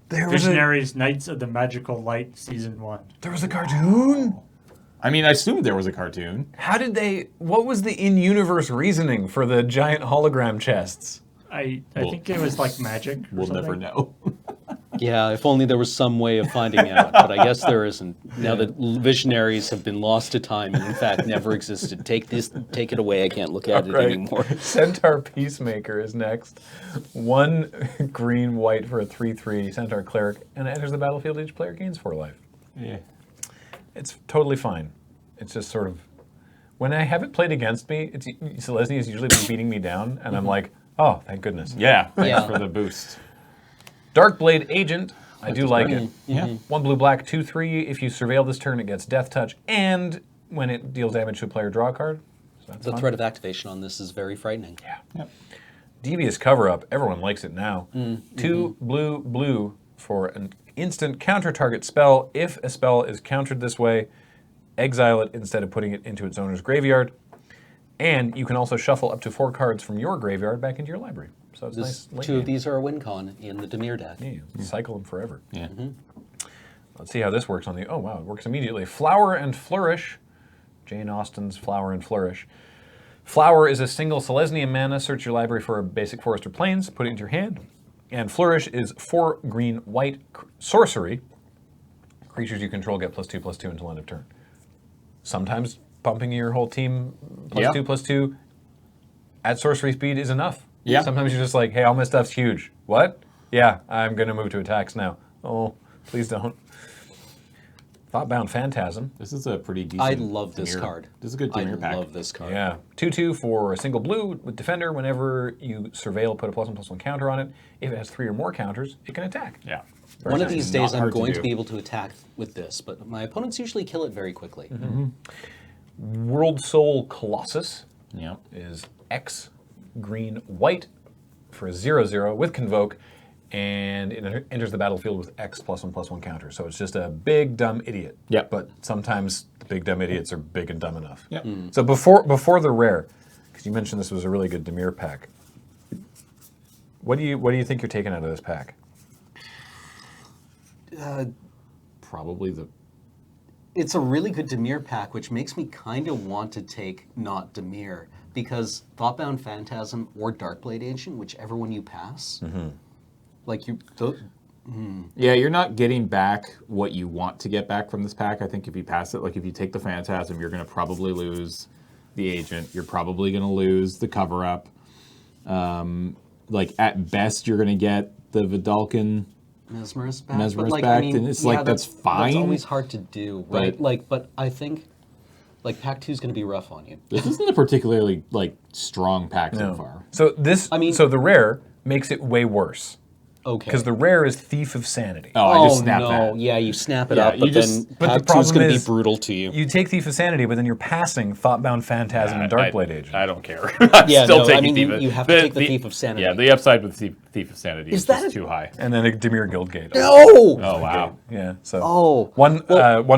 There was Visionaries, Knights of the Magical Light, Season 1. there was a cartoon. I mean, I assumed there was a cartoon. How did they? What was the in-universe reasoning for the giant hologram chests? I Well, think it was like magic. Or We'll never something. know. Yeah, if only there was some way of finding out, but I guess there isn't. Now that Visionaries have been lost to time and in fact never existed. Take it away. I can't look at it anymore. Centaur Peacemaker is next. 1 green white for a 3/3 Centaur Cleric, and it enters the battlefield. Each player gains 4 life. Yeah. It's totally fine. It's just sort of when I have it played against me, Selesny has usually been beating me down, and I'm like, oh, thank goodness. Yeah. Thanks Yeah. for the boost. Darkblade Agent. I do like it. Yeah. 1 blue black, 2/3. If you surveil this turn, it gets Death Touch, and when it deals damage to a player, draw a card. So that's The fun. threat of activation on this is very frightening. Yeah. Yep. Devious Cover Up. Everyone likes it now. 2 blue for an instant counter target spell. If a spell is countered this way, exile it instead of putting it into its owner's graveyard. And you can also shuffle up to 4 cards from your graveyard back into your library. So it's nice. late 2 of game. these are a win con in the Demir deck. Yeah, you cycle them forever. Yeah. Let's see how this works on the. Oh wow, it works immediately. Flower and Flourish. Jane Austen's Flower and Flourish. Flower is a single Selesnya mana. Search your library for a basic forest or plains. Put it into your hand. And Flourish is 4 green white sorcery. Creatures you control get +2/+2 until end of turn. Sometimes bumping your whole team +2/+2 at sorcery speed is enough. Yeah. Sometimes you're just like, hey, all my stuff's huge. What? Yeah, I'm going to move to attacks now. Oh, please don't. Thoughtbound Phantasm. This is a pretty decent. I love this Dimir. card. This is a good I Dimir pack. love this card. Yeah. 2/2 for a single blue with Defender. Whenever you surveil, put a +1/+1 counter on it. If it has 3 or more counters, it can attack. Yeah. One of these days Not I'm hard to going to do. be able to attack with this, but my opponents usually kill it very quickly. World Soul Colossus Yep. is X, green, white for a 0/0 with Convoke, and it enters the battlefield with X +1/+1 counter. So it's just a big, dumb idiot. Yep. But sometimes the big, dumb idiots are big and dumb enough. Yep. So before the rare, because you mentioned this was a really good Dimir pack, what do you think you're taking out of this pack? Probably the... It's a really good Dimir pack, which makes me kind of want to take not Dimir, because Thoughtbound Phantasm or Darkblade Ancient, whichever one you pass, like you... Yeah, you're not getting back what you want to get back from this pack. I think if you pass it, like if you take the Phantasm, you're going to probably lose the Agent. You're probably going to lose the Cover-Up. Like, at best, you're going to get the Vidalcan Mesmerist back. Mesmerist but, back, and it's like, that's fine. That's always hard to do, right? But- But I think, like, pack 2 is going to be rough on you. This isn't a particularly, like, strong pack so far. So so the rare makes it way worse. Okay. Because the rare is Thief of Sanity. Oh, I just snapped no. that. Yeah, you snap it Yeah, up, you but just- then but the pack 2 is problem going to be is brutal to you. You take Thief of Sanity, but then you're passing Thoughtbound Phantasm and Darkblade Agent. I don't care. I'm Yeah, still no, I taking mean, Thief you have to take the Thief of Sanity. Yeah, the upside with Thief of Sanity is that just a- too high. And then a Dimir Guildgate. No! Oh, wow. Yeah, so Oh, one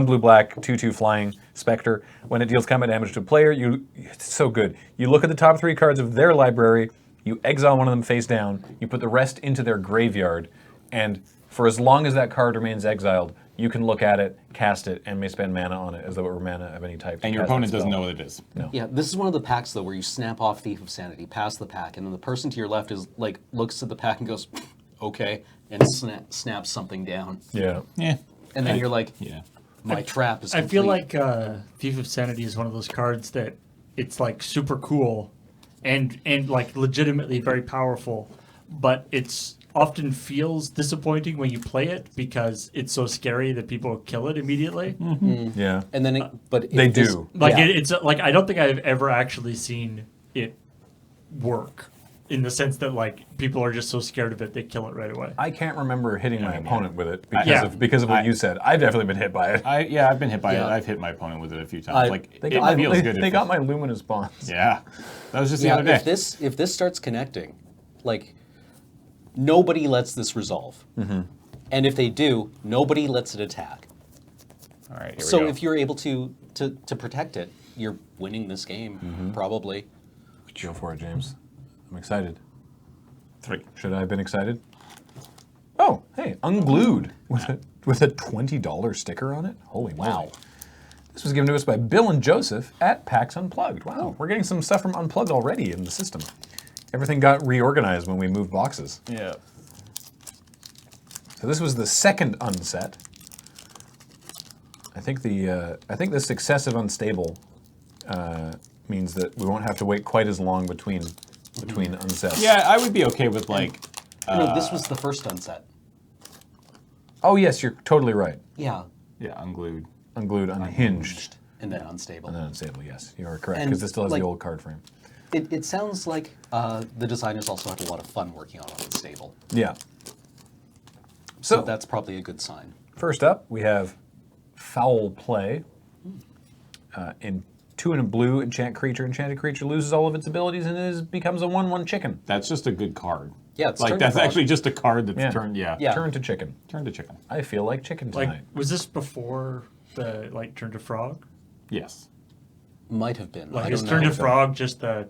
blue-black, 2/2 flying Spectre. When it deals combat damage to a player, it's so good. You look at the top 3 cards of their library, you exile one of them face down, you put the rest into their graveyard, and for as long as that card remains exiled, you can look at it, cast it, and may spend mana on it as though it were mana of any type. And your opponent doesn't know what it is. Yeah, this is one of the packs, though, where you snap off Thief of Sanity, pass the pack, and then the person to your left is like looks at the pack and goes, okay, and snaps something down. Yeah. Yeah. And then you're like, Yeah. my trap is I complete. feel like Thief of Sanity is one of those cards that it's like super cool and like legitimately very powerful, but it's often feels disappointing when you play it because it's so scary that people kill it immediately. Yeah. And then, but They if this- do. Like yeah. it's like I don't think I've ever actually seen it work in the sense that like people are just so scared of it they kill it right away. I can't remember hitting my opponent with it because Yeah. of what you said. I've definitely been hit by it. I've been hit by Yeah. it. I've hit my opponent with it a few times. Like They it got, feels they, good. they got my luminous bonds. Yeah. That was just the Yeah, other day. if this starts connecting, like nobody lets this resolve, and if they do, nobody lets it attack. All right. Here So we go. if you're able to protect it, you're winning this game probably. Go for it, James. I'm excited. 3. Should I have been excited? Oh, hey, unglued with a $20 sticker on it. Holy Wow. moly. This was given to us by Bill and Joseph at PAX Unplugged. Wow, we're getting some stuff from Unplugged already in the system. Everything got reorganized when we moved boxes. Yeah. So this was the second unset. I think this excessive unstable means that we won't have to wait quite as long between unsets. Yeah, I would be okay with like. No, this was the first unset. Oh yes, you're totally right. Yeah, Yeah, unglued. Unglued, unhinged, and then unstable. and then unstable. Yes, you are correct And, because it still has like- the old card frame. It sounds like the designers also had a lot of fun working on unstable. Yeah. So So that's probably a good sign. first up, we have Foul Play. In 2 and a blue, enchanted creature loses all of its abilities and becomes a 1/1 chicken. That's just a good card. Yeah, it's Like turn to that's frog. actually just a card that's Yeah. turned. Yeah. Yeah. Turn to chicken. Turn to chicken. I feel like chicken tonight. Like was this before the like turn to frog? Yes. Might have been. Like I is don't turn know. to frog just a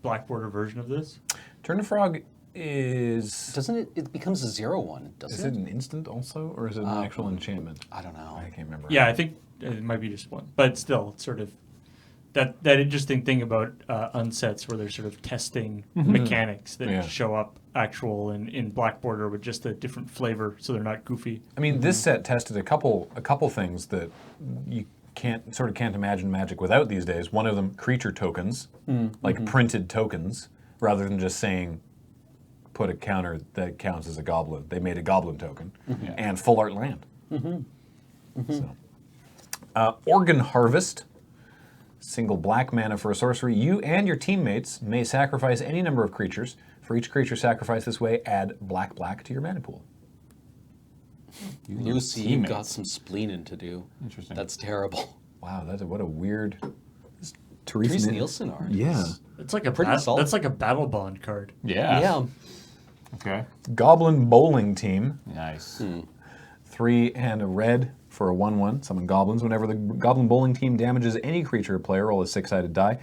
black border version of this? Turn to frog is... Doesn't it? It becomes a 0/1, Is doesn't it it? an instant also, or is it an actual enchantment? I don't know. I can't remember. Yeah, I think it might be just one, but still, it's sort of that interesting thing about unsets where they're sort of testing mechanics that Yeah. show up actual in black border with just a different flavor, so they're not goofy. I mean, this set tested a couple things that you can't imagine Magic without these days. One of them, creature tokens, like printed tokens, rather than just saying, put a counter that counts as a goblin. They made a goblin token and full art land. So, Organ Harvest, single black mana for a sorcery. You and your teammates may sacrifice any number of creatures. For each creature sacrificed this way, add black to your mana pool. Lucy, you've got teammates. some spleening to do. Interesting. That's terrible. Wow, what a weird. Therese Therese Nielsen art. Yeah. It's like a Pretty solid. that's like a battle bond card. Yeah. Yeah. Okay. Goblin Bowling Team. Nice. 3 and a red for a 1/1. Summon goblins. Whenever the Goblin Bowling Team damages any creature or player, roll a 6-sided die.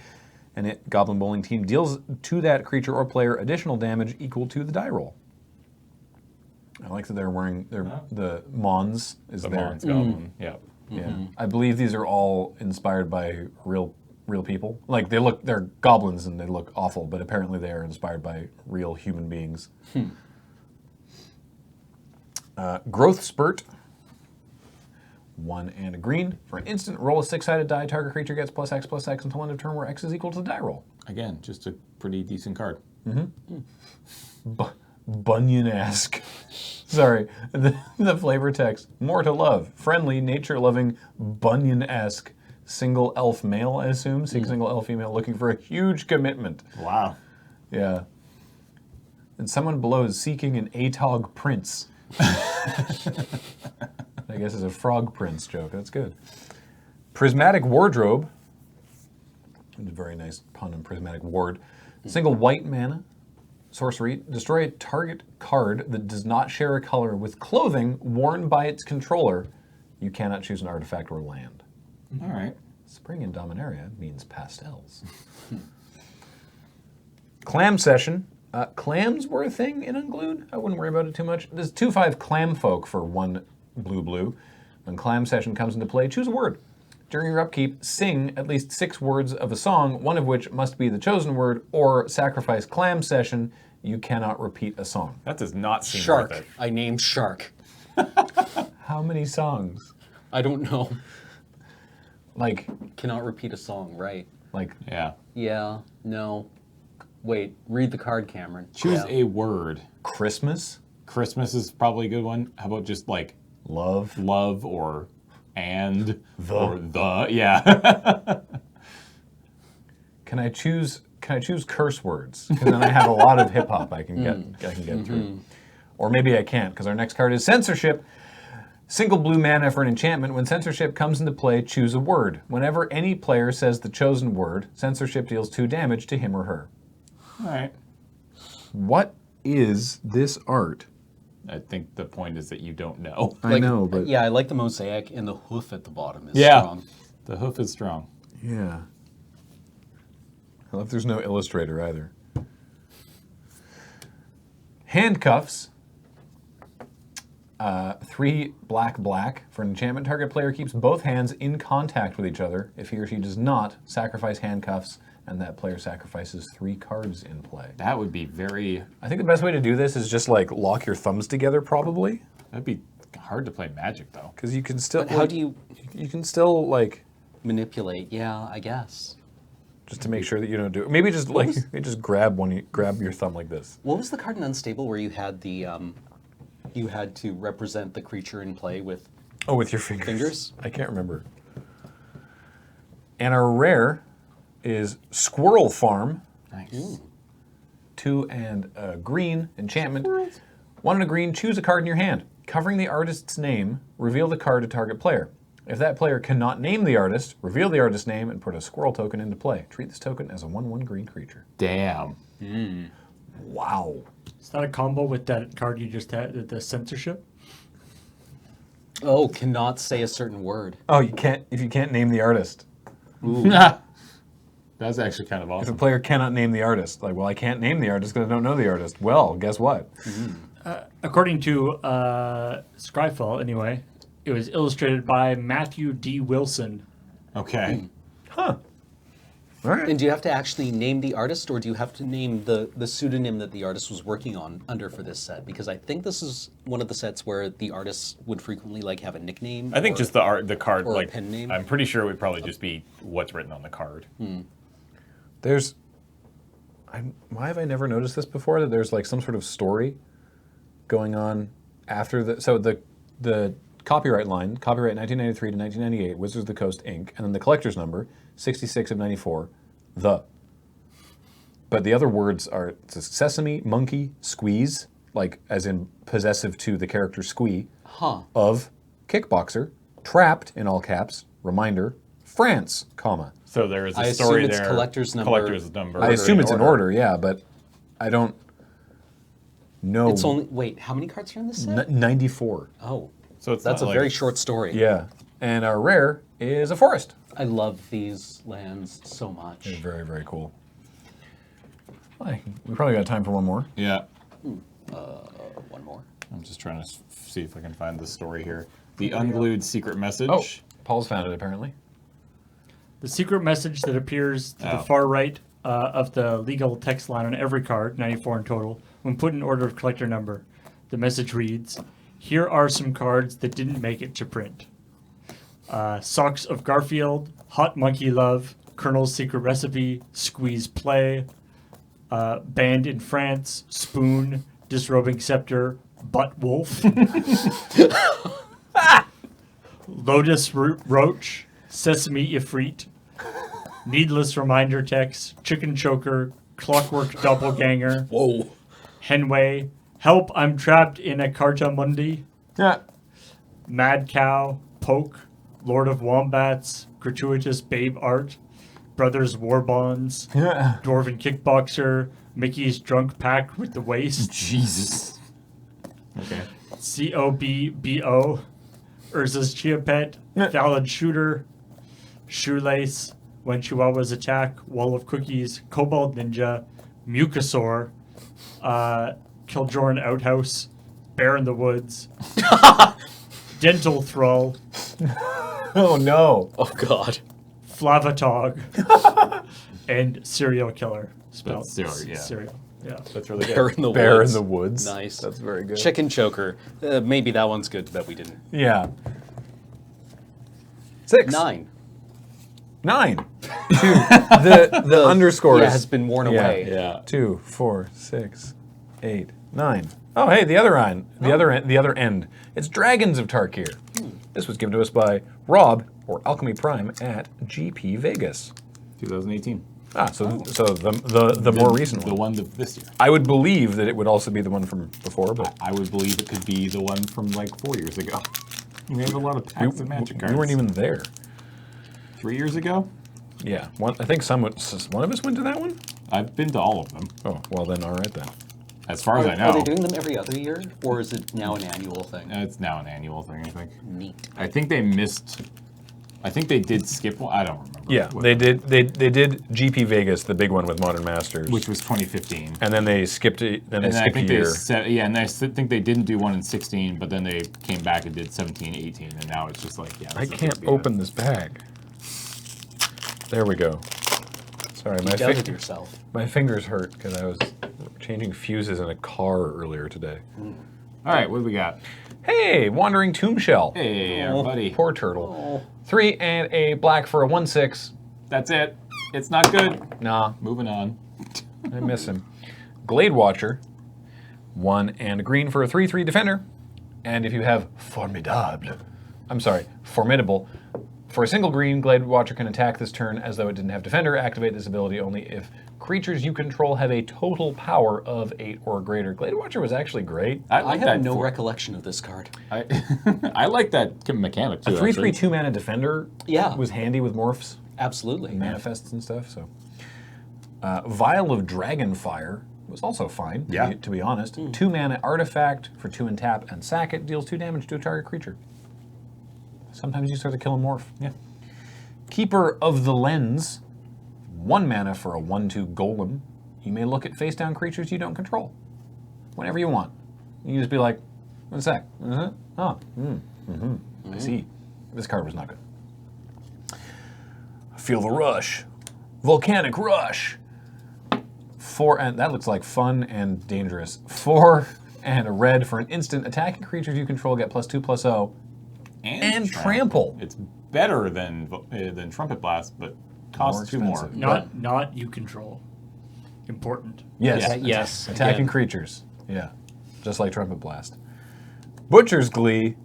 And Goblin Bowling Team deals to that creature or player additional damage equal to the die roll. I like that they're wearing the Mons is The there. Mons Goblin. Yeah. Yeah, I believe these are all inspired by real people. Like they're goblins and they look awful, but apparently they are inspired by real human beings. Growth Spurt. 1 and a green. For an instant, roll a 6-sided die. Target creature gets +X until end of turn, where X is equal to the die roll. Again, just a pretty decent card. Bunyan-esque. Sorry, the flavor text. More to love. Friendly, nature-loving, Bunyan-esque. Single elf male, I assume. Single elf female looking for a huge commitment. Wow. Yeah. And someone below is seeking an Atog prince. I guess it's a frog prince joke. That's good. Prismatic Wardrobe. It's a very nice pun on Prismatic Ward. Single white mana. Sorcery. Destroy a target card that does not share a color with clothing worn by its controller. You cannot choose an artifact or land. All right. Spring in Dominaria means pastels. Clam Session. Clams were a thing in Unglued. I wouldn't worry about it too much. There's 2/5 Clam Folk for 1 blue. When Clam Session comes into play, choose a word. During your upkeep, sing at least 6 words of a song, one of which must be the chosen word, or sacrifice Clam Session. You cannot repeat a song. That does not seem Shark. worth it. I named Shark. How many songs? I don't know. Like, Cannot repeat a song, right? Yeah. Yeah, no. Wait, read the card, Cameron. Choose Yeah. a word. Christmas? Christmas is probably a good one. How about just like Love? love or and The. or the? Yeah. Can I choose curse words? Because then I have a lot of hip hop I can get through. Or maybe I can't, because our next card is Censorship. Single blue mana for an enchantment. When Censorship comes into play, choose a word. Whenever any player says the chosen word, Censorship deals 2 damage to him or her. All right. What is this art? I think the point is that you don't know. I know, but Yeah, I like the mosaic, and the hoof at the bottom is Yeah. strong. The hoof is strong. yeah. I love there's no illustrator either. Handcuffs. 3 black. For an enchantment, target player keeps both hands in contact with each other. If he or she does not, sacrifice handcuffs, and that player sacrifices 3 cards in play. That would be very. I think the best way to do this is just like lock your thumbs together, probably, That'd be hard to play Magic though. because you can still. But how do you You can still like manipulate? Yeah, I guess. just to make sure that you don't do it. Maybe just like you just grab your thumb like this. What was the card in Unstable where you had the you had to represent the creature in play with? Oh, with your fingers. Fingers? I can't remember. And our rare is Squirrel Farm. Nice. 2 and a green enchantment. 1 and a green. Choose a card in your hand. Covering the artist's name, reveal the card to target player. If that player cannot name the artist, reveal the artist's name and put a squirrel token into play. Treat this token as a 1/1 green creature. Damn. Wow. Is that a combo with that card you just had, the censorship? Oh, cannot say a certain word. Oh, you can't if you can't name the artist. That's actually kind of If a awesome. player cannot name the artist, like, well, I can't name the artist because I don't know the artist. Well, guess what? According to Scryfall, anyway, it was illustrated by Matthew D. Wilson. Okay. Huh. All right. And do you have to actually name the artist, or do you have to name the pseudonym that the artist was working on under for this set? Because I think this is one of the sets where the artists would frequently like have a nickname. I think or- just the card, or a like pen name? I'm pretty sure it would probably just be what's written on the card. There's, why have I never noticed this before? That there's like some sort of story going on after the copyright line, copyright 1993 to 1998, Wizards of the Coast Inc., and then the collector's number, 66 of 94, the. But the other words are it's a sesame, monkey, squeeze, like as in possessive to the character squee, Huh. of kickboxer, trapped in all caps, reminder, France, comma. So there is a I story assume it's there. collector's number. Collector's number. I assume it's in order. order, yeah, but I don't know. It's only wait. How many cards are in this set? 94. Oh, So it's that's a not very like- short story. Yeah. And our rare is a forest. I love these lands so much. They're very, very cool. Well, we probably got time for one more. Yeah. One more. I'm just trying to see if I can find the story here. The unglued secret message. Oh, Paul's found it apparently. The secret message that appears to the Oh. far right of the legal text line on every card, 94 in total, when put in order of collector number. The message reads, "Here are some cards that didn't make it to print. Socks of Garfield, Hot Monkey Love, Colonel's Secret Recipe, Squeeze Play, Banned in France, Spoon, Disrobing Scepter, Butt Wolf, Lotus Roach, Sesame Ifrit, Needless Reminder Text, Chicken Choker, Clockwork Doppelganger, Whoa. Henway, Help, I'm Trapped in a Carta Mundi, Yeah. Mad Cow, Poke, Lord of Wombats, Gratuitous Babe Art, Brothers War Bonds, Yeah. Dwarven Kickboxer, Mickey's Drunk Pack with the Waist, Jesus. Okay. COBBO, Urza's Chia Pet, Valid Shooter, Shoelace, When Chihuahuas Attack, Wall of Cookies, Cobalt Ninja, Mucosaur, Kiljoran Outhouse, Bear in the Woods, Dental Thrall, Oh no. Oh God. Flavatog, and Serial Killer. Spelled That's yeah. Serial. Yeah. That's really good. Bear in the Bear woods. in the woods. Nice. That's very good. Chicken choker. Maybe that one's good that we didn't. Yeah. 6. 9. 9. 2. The underscores. Yeah, has been worn away. Yeah. 2, 4, 6, 8, 9. Oh, hey, the other end. The other end. It's Dragons of Tarkir. This was given to us by Rob or Alchemy Prime at GP Vegas. 2018. So the more recent The one. one this year. I would believe that it would also be the one from before, but I would believe it could be the one from like 4 years ago. We have a lot of packs of Magic cards. we weren't even there. 3 years ago? Yeah, I think one of us went to that one. I've been to all of them, Oh, well then, all right then. as far as I Are know. they doing them every other year, or is it now an annual thing? It's now an annual thing, I think. Neat. I think they missed. I think they did skip one. I don't remember. Yeah, what- they did. They did GP Vegas, the big one with Modern Masters, Which was 2015. and then they skipped it. Then they And then I skipped a think year. and I think they didn't do one in 16, but then they came back and did 17, 18, and now it's just like, yeah. I this is can't gonna be open this bag. There we go. Sorry, You doubted yourself. my fingers hurt because I was changing fuses in a car earlier today. All right, what do we got? Hey, Wandering Tomb Shell. Hey, everybody. Poor turtle. 3 and a black for a 1/6. That's it. It's not good. Nah, Moving on. I miss him. Glade Watcher. 1 and a green for a 3/3 defender. And if you have Formidable, for a single green, Glade Watcher can attack this turn as though it didn't have defender. Activate this ability only if creatures you control have a total power of 8 or greater. Glade Watcher was actually great. I like have that no for- recollection of this card. I, I like that mechanic too. A 3/3 actually. 2-mana defender Yeah. was handy with morphs, Absolutely. manifests and stuff. So, Vial of Dragonfire was also fine, Yeah. to be honest. 2-mana artifact for 2 and tap and sack it, deals 2 damage to a target creature. Sometimes you start to kill a morph. Yeah. Keeper of the Lens, 1 mana for a 1/2 golem. You may look at face down creatures you don't control whenever you want. You just be like, one sec. I see. This card was not good. Feel the rush. Volcanic Rush. 4, and that looks like fun and dangerous. 4 and a red for an instant. Attacking creatures you control get +2/+0. And trample. It's better than Trumpet Blast, but costs 2 more. expensive. Not you control. Important. Yes. Yeah, yes. Attacking again. creatures. Yeah. Just like Trumpet Blast. Butcher's Glee.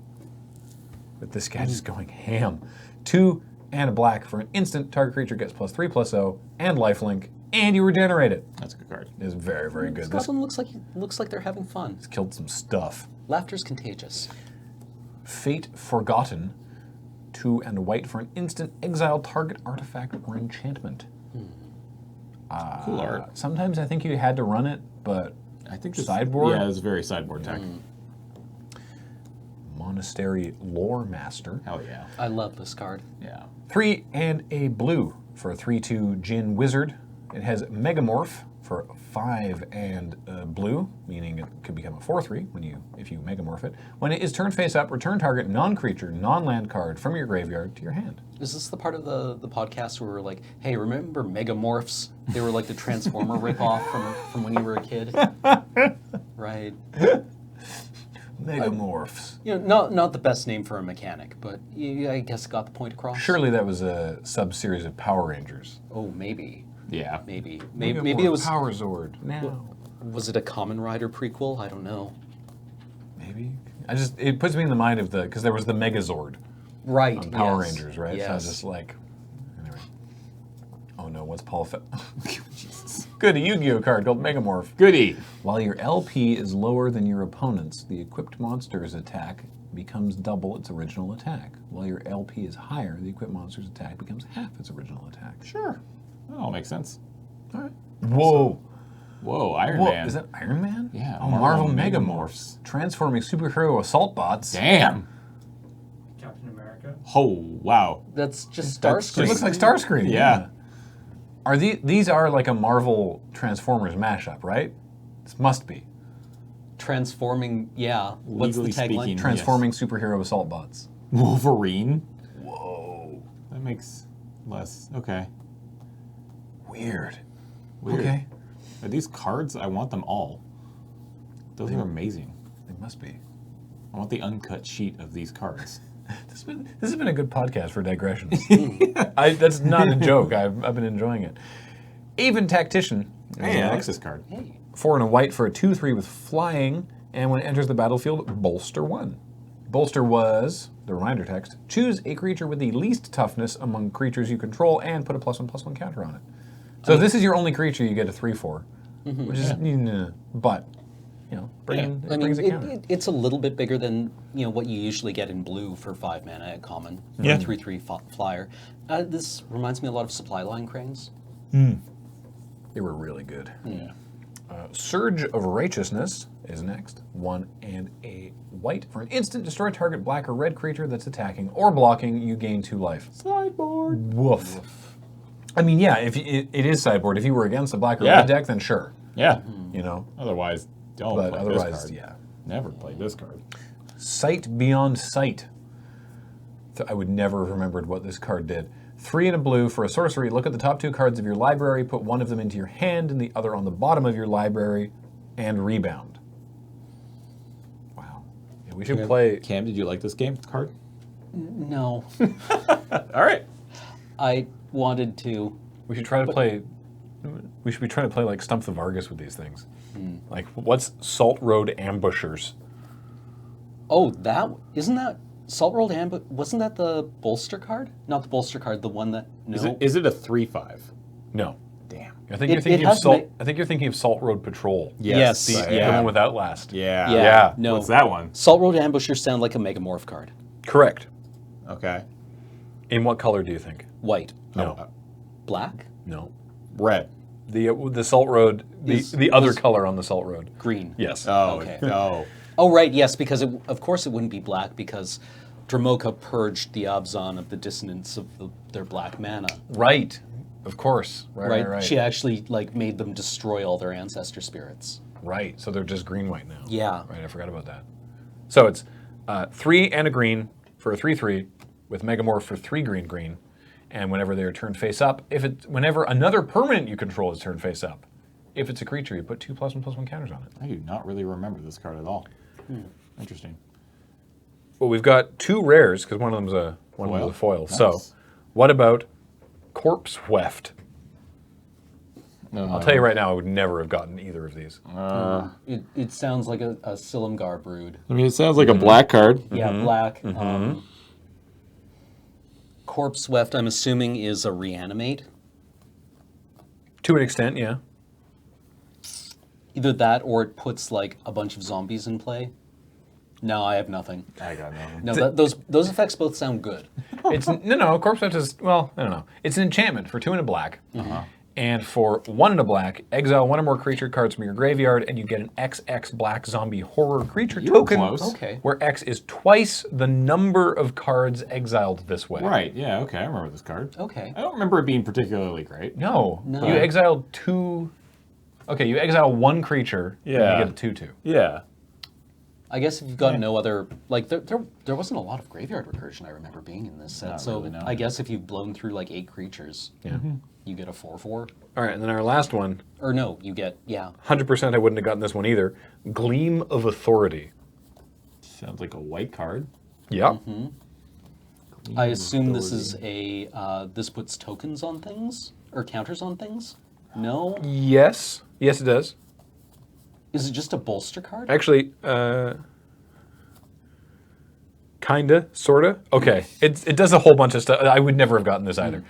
But this guy just going ham. 2 and a black for an instant. Target creature gets +3/+0 and lifelink, and you regenerate it. That's a good card. It is very, very good. This This goblin looks like they're having fun. killed some stuff. Laughter's contagious. Fate Forgotten. 2 and a white for an instant exile target artifact or enchantment. Cool art. Sometimes I think you had to run it, but I think sideboard? Yeah, it's very sideboard tech. Monastery Lore Master. Hell yeah. I love this card. Yeah. 3 and a blue for a 3/2 Djinn Wizard. It has Megamorph for 5 and blue, meaning it could become a 4/3 if you Megamorph it. When it is turned face up, return target non-creature, non-land card from your graveyard to your hand. Is this the part of the podcast where we're like, hey, remember Megamorphs? They were like the Transformer ripoff from when you were a kid. Right. Megamorphs. Not the best name for a mechanic, but you, I guess got the point across. Surely that was a sub-series of Power Rangers. Oh, maybe. Yeah. Maybe Megamorph it was. Power Zord. Now. Was it a Kamen Rider prequel? I don't know. Maybe. It puts me in the mind of because there was the Megazord Right. on Power yes. Rangers, right? Yes. So I was just like, anyway. Oh no, what's Paul Jesus. Good, a Yu-Gi-Oh card called Megamorph. Goody. While your LP is lower than your opponent's, the equipped monster's attack becomes double its original attack. While your LP is higher, the equipped monster's attack becomes half its original attack. Sure. That all makes sense. All right. Whoa. Whoa, Iron Man. Is that Iron Man? Yeah, Oh, Marvel Marvel Megamorphs. Transforming superhero assault bots. Damn. Captain America. Oh, wow. That's just It Starscream. looks like Starscream. Yeah. Are these are like a Marvel Transformers mashup, right? This must be. Transforming, yeah. What's the Legally tagline? speaking. Transforming superhero assault bots. Wolverine? Whoa. That makes less. Okay. Weird. Weird. Okay. Are these cards? I want them all. Those are amazing. They must be. I want the uncut sheet of these cards. This has been a good podcast for digressions. That's not a joke. I've been enjoying it. Even Tactician. Hey, I like this card. 4 and a white for a 2/3 with flying, and when it enters the battlefield, bolster 1. Bolster was, the reminder text, choose a creature with the least toughness among creatures you control and put a +1/+1 counter on it. So if this is your only creature, you get a 3/4, which is, but, it brings a counter. It's a little bit bigger than what you usually get in blue for 5 mana at common. Yeah. 3/3 flyer. This reminds me a lot of Supply Line Cranes. They were really good. Yeah. Surge of Righteousness is next. 1 and a white for an instant. Destroy target black or red creature that's attacking or blocking. You gain 2 life. Sideboard. Woof. I mean, yeah, if it is sideboard. If you were against a black or Yeah. red deck, then sure. Yeah. Otherwise, Don't but play otherwise, this card. yeah. Never play this card. Sight Beyond Sight. I would never have remembered what this card did. 3 and a blue for a sorcery. Look at the top 2 cards of your library. Put one of them into your hand and the other on the bottom of your library, and rebound. Wow. Yeah, we should play. Cam, did you like this game card? No. All right. I wanted to. We should try to play. We should be trying to play like Stump the Vargas with these things. Like, what's Salt Road Ambushers? Oh, isn't that Salt Road Ambush? Wasn't that the bolster card? Not the bolster card. The one that Is it a 3/5? No. Damn. I think It- you're thinking it of has Salt. ma- I think you're thinking of Salt Road Patrol. Yes. The Yeah. one with Outlast. Yeah. Yeah. No. What's that one? Salt Road Ambushers sound like a Megamorph card. Correct. Okay. In what color do you think? White. No. Black. No. Red. The Salt Road. The other color on the Salt Road. Green. Yes. Oh. Okay. Oh. Oh, right, yes, because of course it wouldn't be black because Dramoka purged the Abzan of the dissonance of their black mana. Right. Of course. Right. She actually made them destroy all their ancestor spirits. Right. So they're just green-white now. Yeah. Right. I forgot about that. So it's 3 and a green for a 3/3 with Megamorph for 3 green, and whenever they are turned face up, whenever another permanent you control is turned face up, if it's a creature, you put 2 +1/+1 counters on it. I do not really remember this card at all. Interesting. Well, we've got 2 rares because one of them's a foil. Nice. So, what about Corpse Weft? I'll tell you right now, I would never have gotten either of these. It sounds like a Silumgar brood. I mean, it sounds like a black card. Yeah, black. Corpse Weft, I'm assuming, is a reanimate. To an extent, yeah. Either that or it puts a bunch of zombies in play. No, I have nothing. I got nothing. No, those effects both sound good. It's no. Corpse Patch is I don't know. It's an enchantment for 2 and a black. And for 1 and a black, exile 1 or more creature cards from your graveyard, and you get an XX black zombie horror creature token. Close. Okay. Where X is twice the number of cards exiled this way. Right, yeah, okay, I remember this card. Okay. I don't remember it being particularly great. No. No. You exiled 2. Okay, you exile 1 creature, and Yeah. you get a 2/2. Yeah. I guess if you've got no other, like, there wasn't a lot of graveyard recursion I remember being in this set. Not So really, no. I guess if you've blown through like 8 creatures, Yeah. you get a 4/4. All right, and then our last one, Or no, you get, yeah. 100% I wouldn't have gotten this one either. Gleam of Authority. Sounds like a white card. Yep. I assume this is this puts tokens on things? Or counters on things? No? Yes. Yes, it does. Is it just a bolster card? Actually, kinda, sorta. Okay, it does a whole bunch of stuff. I would never have gotten this either.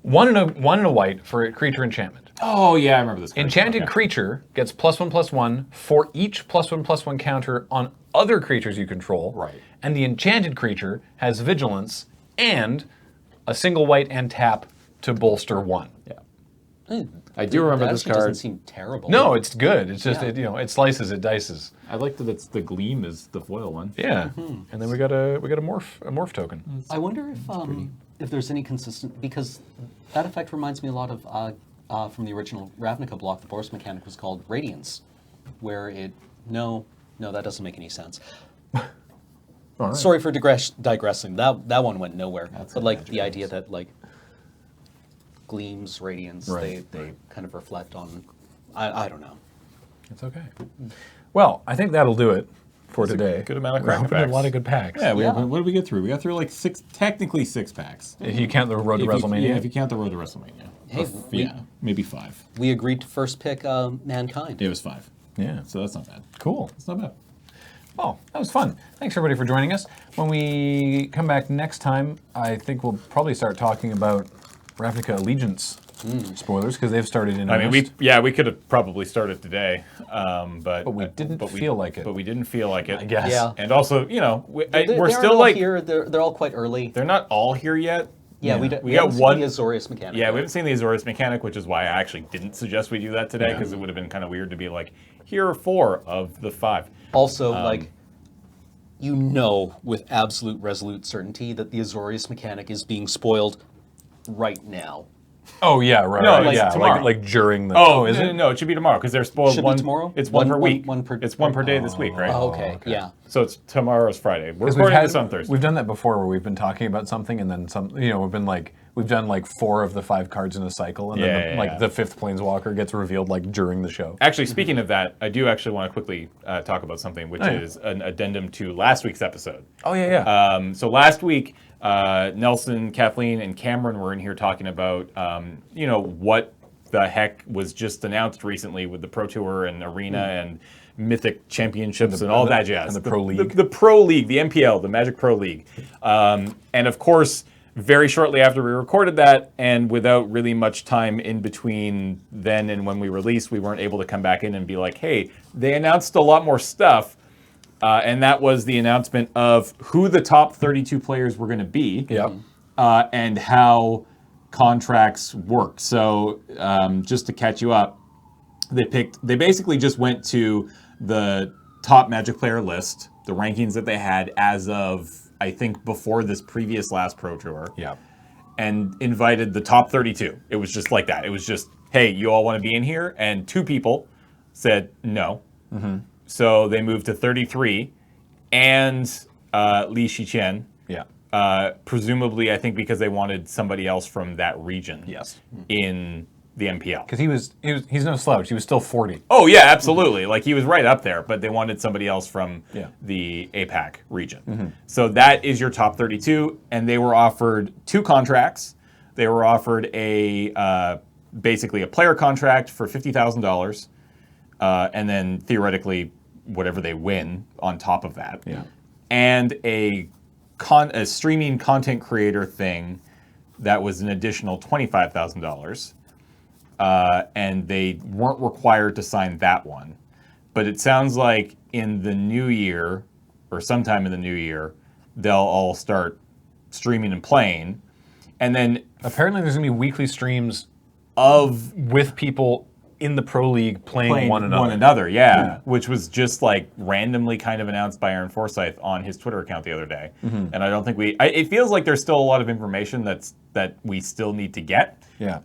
1 and a white for a creature enchantment. Oh, yeah, I remember this card. Enchanted Okay. creature gets +1/+1 for each +1/+1 counter on other creatures you control. Right. And the enchanted creature has vigilance and a single white and tap to bolster 1. Yeah. I do remember that this actually card. doesn't seem terrible. No, it's good. It's just, Yeah. it slices, it dices. I like that it's the Gleam is the foil one. Yeah. And then we got a morph token. I wonder if there's any consistent, because that effect reminds me a lot of from the original Ravnica block. The Boros mechanic was called Radiance, where no, that doesn't make any sense. All right. Sorry for digressing. That one went nowhere. That's but a like magic the idea use. that like gleams, radiance, Right, they kind of reflect on. I don't know. It's okay. Well, I think that'll do it for today. good amount of We're opening crack-a-packs. a lot of good packs. Yeah, Yeah. what did we get through? We got through like technically 6 packs. If you count the road to If you- WrestleMania. Yeah, if you count the road to WrestleMania. Hey, Yeah, maybe 5. We agreed to first pick Mankind. It was 5. Yeah. So that's not bad. Cool. It's not bad. Well, that was fun. Thanks everybody for joining us. When we come back next time, I think we'll probably start talking about Ravnica Allegiance spoilers because they've started in I mean, earnest. we could have probably started today, but we didn't feel like it. But we didn't feel like it. I guess. Yeah. And also, we're They're still all like here. They're all quite early. they're not all here yet. Yeah, Yeah. we We haven't got seen one- the Azorius mechanic. Yeah, yet. we haven't seen the Azorius mechanic, which is why I actually didn't suggest we do that today because it would have been kind of weird to be like, here are 4 of the 5. Also, with absolute resolute certainty that the Azorius mechanic is being spoiled right now. Oh yeah, right. No, right, like yeah, tomorrow. like during the. Oh, is it? No, it should be tomorrow because they're spoiled Should be one. tomorrow? It's one per One- week. one per- It's one per day this week, right? Oh, okay. okay. Yeah. So it's tomorrow's Friday. We're 'Cause recording this on Thursday. We've done that before where we've been talking about something and then some. We've done like 4 of the 5 cards in a cycle, and then Yeah. the 5th Planeswalker gets revealed like during the show. Actually, speaking of that, I do actually want to quickly talk about something, which Oh, yeah. is an addendum to last week's episode. Oh yeah. So last week, Nelson, Kathleen, and Cameron were in here talking about, what the heck was just announced recently with the Pro Tour and Arena and Mythic Championships and all that jazz. and the Pro League. The Pro League, the MPL, the Magic Pro League. And of course, very shortly after we recorded that, and without really much time in between then and when we released, we weren't able to come back in and be like, hey, they announced a lot more stuff. And that was the announcement of who the top 32 players were going to be. Yep. And how contracts work. So just to catch you up, they basically just went to the top Magic player list, the rankings that they had as of, I think, before this previous last Pro Tour. Yeah. And invited the top 32. It was just like that. It was just, hey, you all want to be in here? And 2 people said no. So they moved to 33 and Li Shiqian. Yeah. Presumably, I think because they wanted somebody else from that region. Yes. In the MPL. Because he's no slouch. He was still 40. Oh yeah, absolutely. Like he was right up there, but they wanted somebody else from the APAC region. So that is your top 32, and they were offered 2 contracts. They were offered basically a player contract for $50,000, and then theoretically whatever they win on top of that. Yeah. And a streaming content creator thing that was an additional $25,000. And they weren't required to sign that one. But it sounds like in the new year, or sometime in the new year, they'll all start streaming and playing. And then Apparently there's going to be weekly streams of with people in the Pro League playing one another. Yeah, which was just like randomly kind of announced by Aaron Forsyth on his Twitter account the other day. And I don't think it feels like there's still a lot of information that we still need to get. Yeah.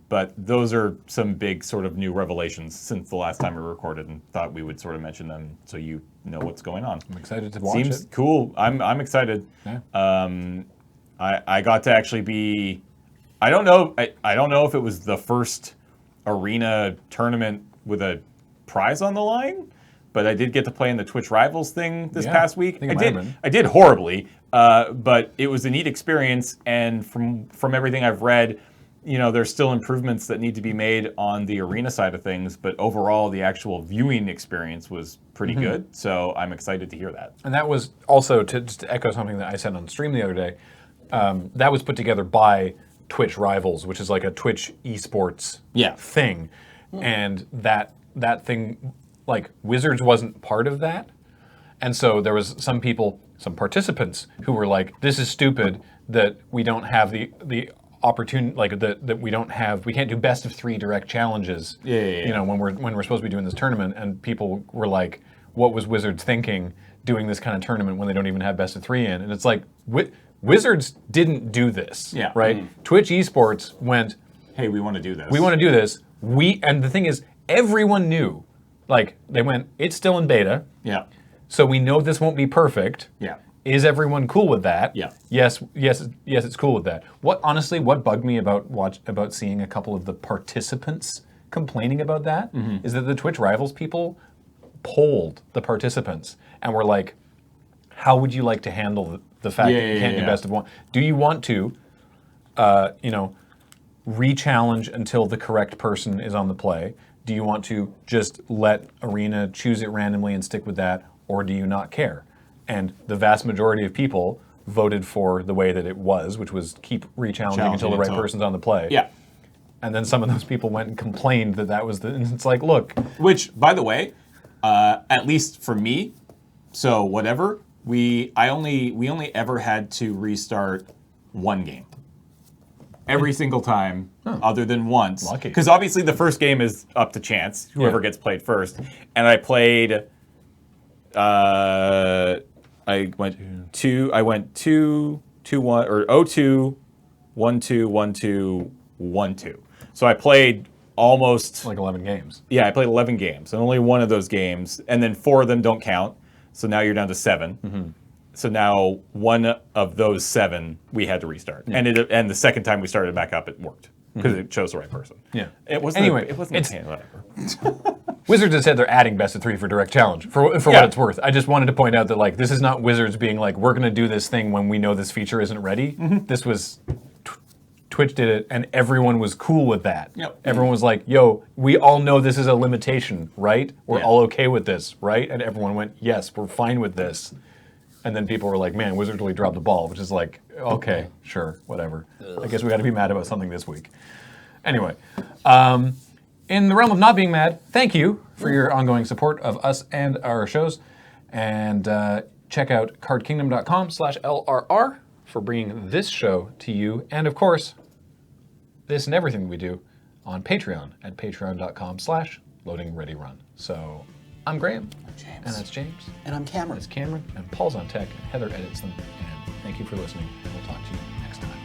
But those are some big sort of new revelations since the last time we recorded, and thought we would sort of mention them so you know what's going on. I'm excited to watch Seems it. cool. I'm excited. Yeah. I got to actually be. I don't know if it was the first arena tournament with a prize on the line, but I did get to play in the Twitch Rivals thing this past week. I did horribly, but it was a neat experience. And from everything I've read, there's still improvements that need to be made on the arena side of things. But overall, the actual viewing experience was pretty good. So I'm excited to hear that. And that was also, just to echo something that I said on stream the other day, that was put together by Twitch Rivals, which is like a Twitch esports thing. And that thing, like, Wizards wasn't part of that. And so there was some participants who were like, this is stupid that we don't have the opportunity, like that we can't do best of 3 direct challenges. When we're supposed to be doing this tournament. And people were like, what was Wizards thinking doing this kind of tournament when they don't even have best of 3 in? And it's like, Wizards didn't do this, right? Twitch Esports went, hey, we want to do this. We want to do this. And the thing is, everyone knew, like, they went, it's still in beta. Yeah. So we know this won't be perfect. Yeah. Is everyone cool with that? Yeah. Yes, it's cool with that. What bugged me about seeing a couple of the participants complaining about that is that the Twitch Rivals people polled the participants and were like, how would you like to handle the fact that you can't do best of 1? Do you want to, re-challenge until the correct person is on the play? Do you want to just let Arena choose it randomly and stick with that, or do you not care? And the vast majority of people voted for the way that it was, which was keep re-challenging until the right person's on the play. Yeah. And then some of those people went and complained that was and it's like, look. Which, by the way, at least for me, so whatever, we only ever had to restart 1 game. Every single time, other than once. Lucky. Because obviously the first game is up to chance, whoever gets played first. And I played, I went 2, 2, 1, or 0-2, 1-2, 1-2, 1-2. So I played almost... Like 11 games. Yeah, I played 11 games, and only one of those games, and then 4 of them don't count. So now you're down to 7. So now 1 of those 7 we had to restart, and the second time we started back up, it worked because it chose the right person. Yeah. It wasn't. Anyway, it wasn't a pain, whatever. Wizards has said they're adding best of 3 for direct challenge, for what it's worth. I just wanted to point out that, like, this is not Wizards being like, we're going to do this thing when we know this feature isn't ready. This was... Twitch did it, and everyone was cool with that. Yep. Everyone was like, yo, we all know this is a limitation, right? We're all okay with this, right? And everyone went, yes, we're fine with this. And then people were like, man, Wizards really dropped the ball, which is like, okay, sure, whatever. I guess we got to be mad about something this week. Anyway, in the realm of not being mad, thank you for your ongoing support of us and our shows. And check out cardkingdom.com/LRR for bringing this show to you. And of course, this and everything we do on Patreon at patreon.com/LoadingReadyRun. So I'm Graham. I'm James. And that's James. And I'm Cameron. That's Cameron. And Paul's on tech. And Heather edits them. And thank you for listening. And we'll talk to you next time.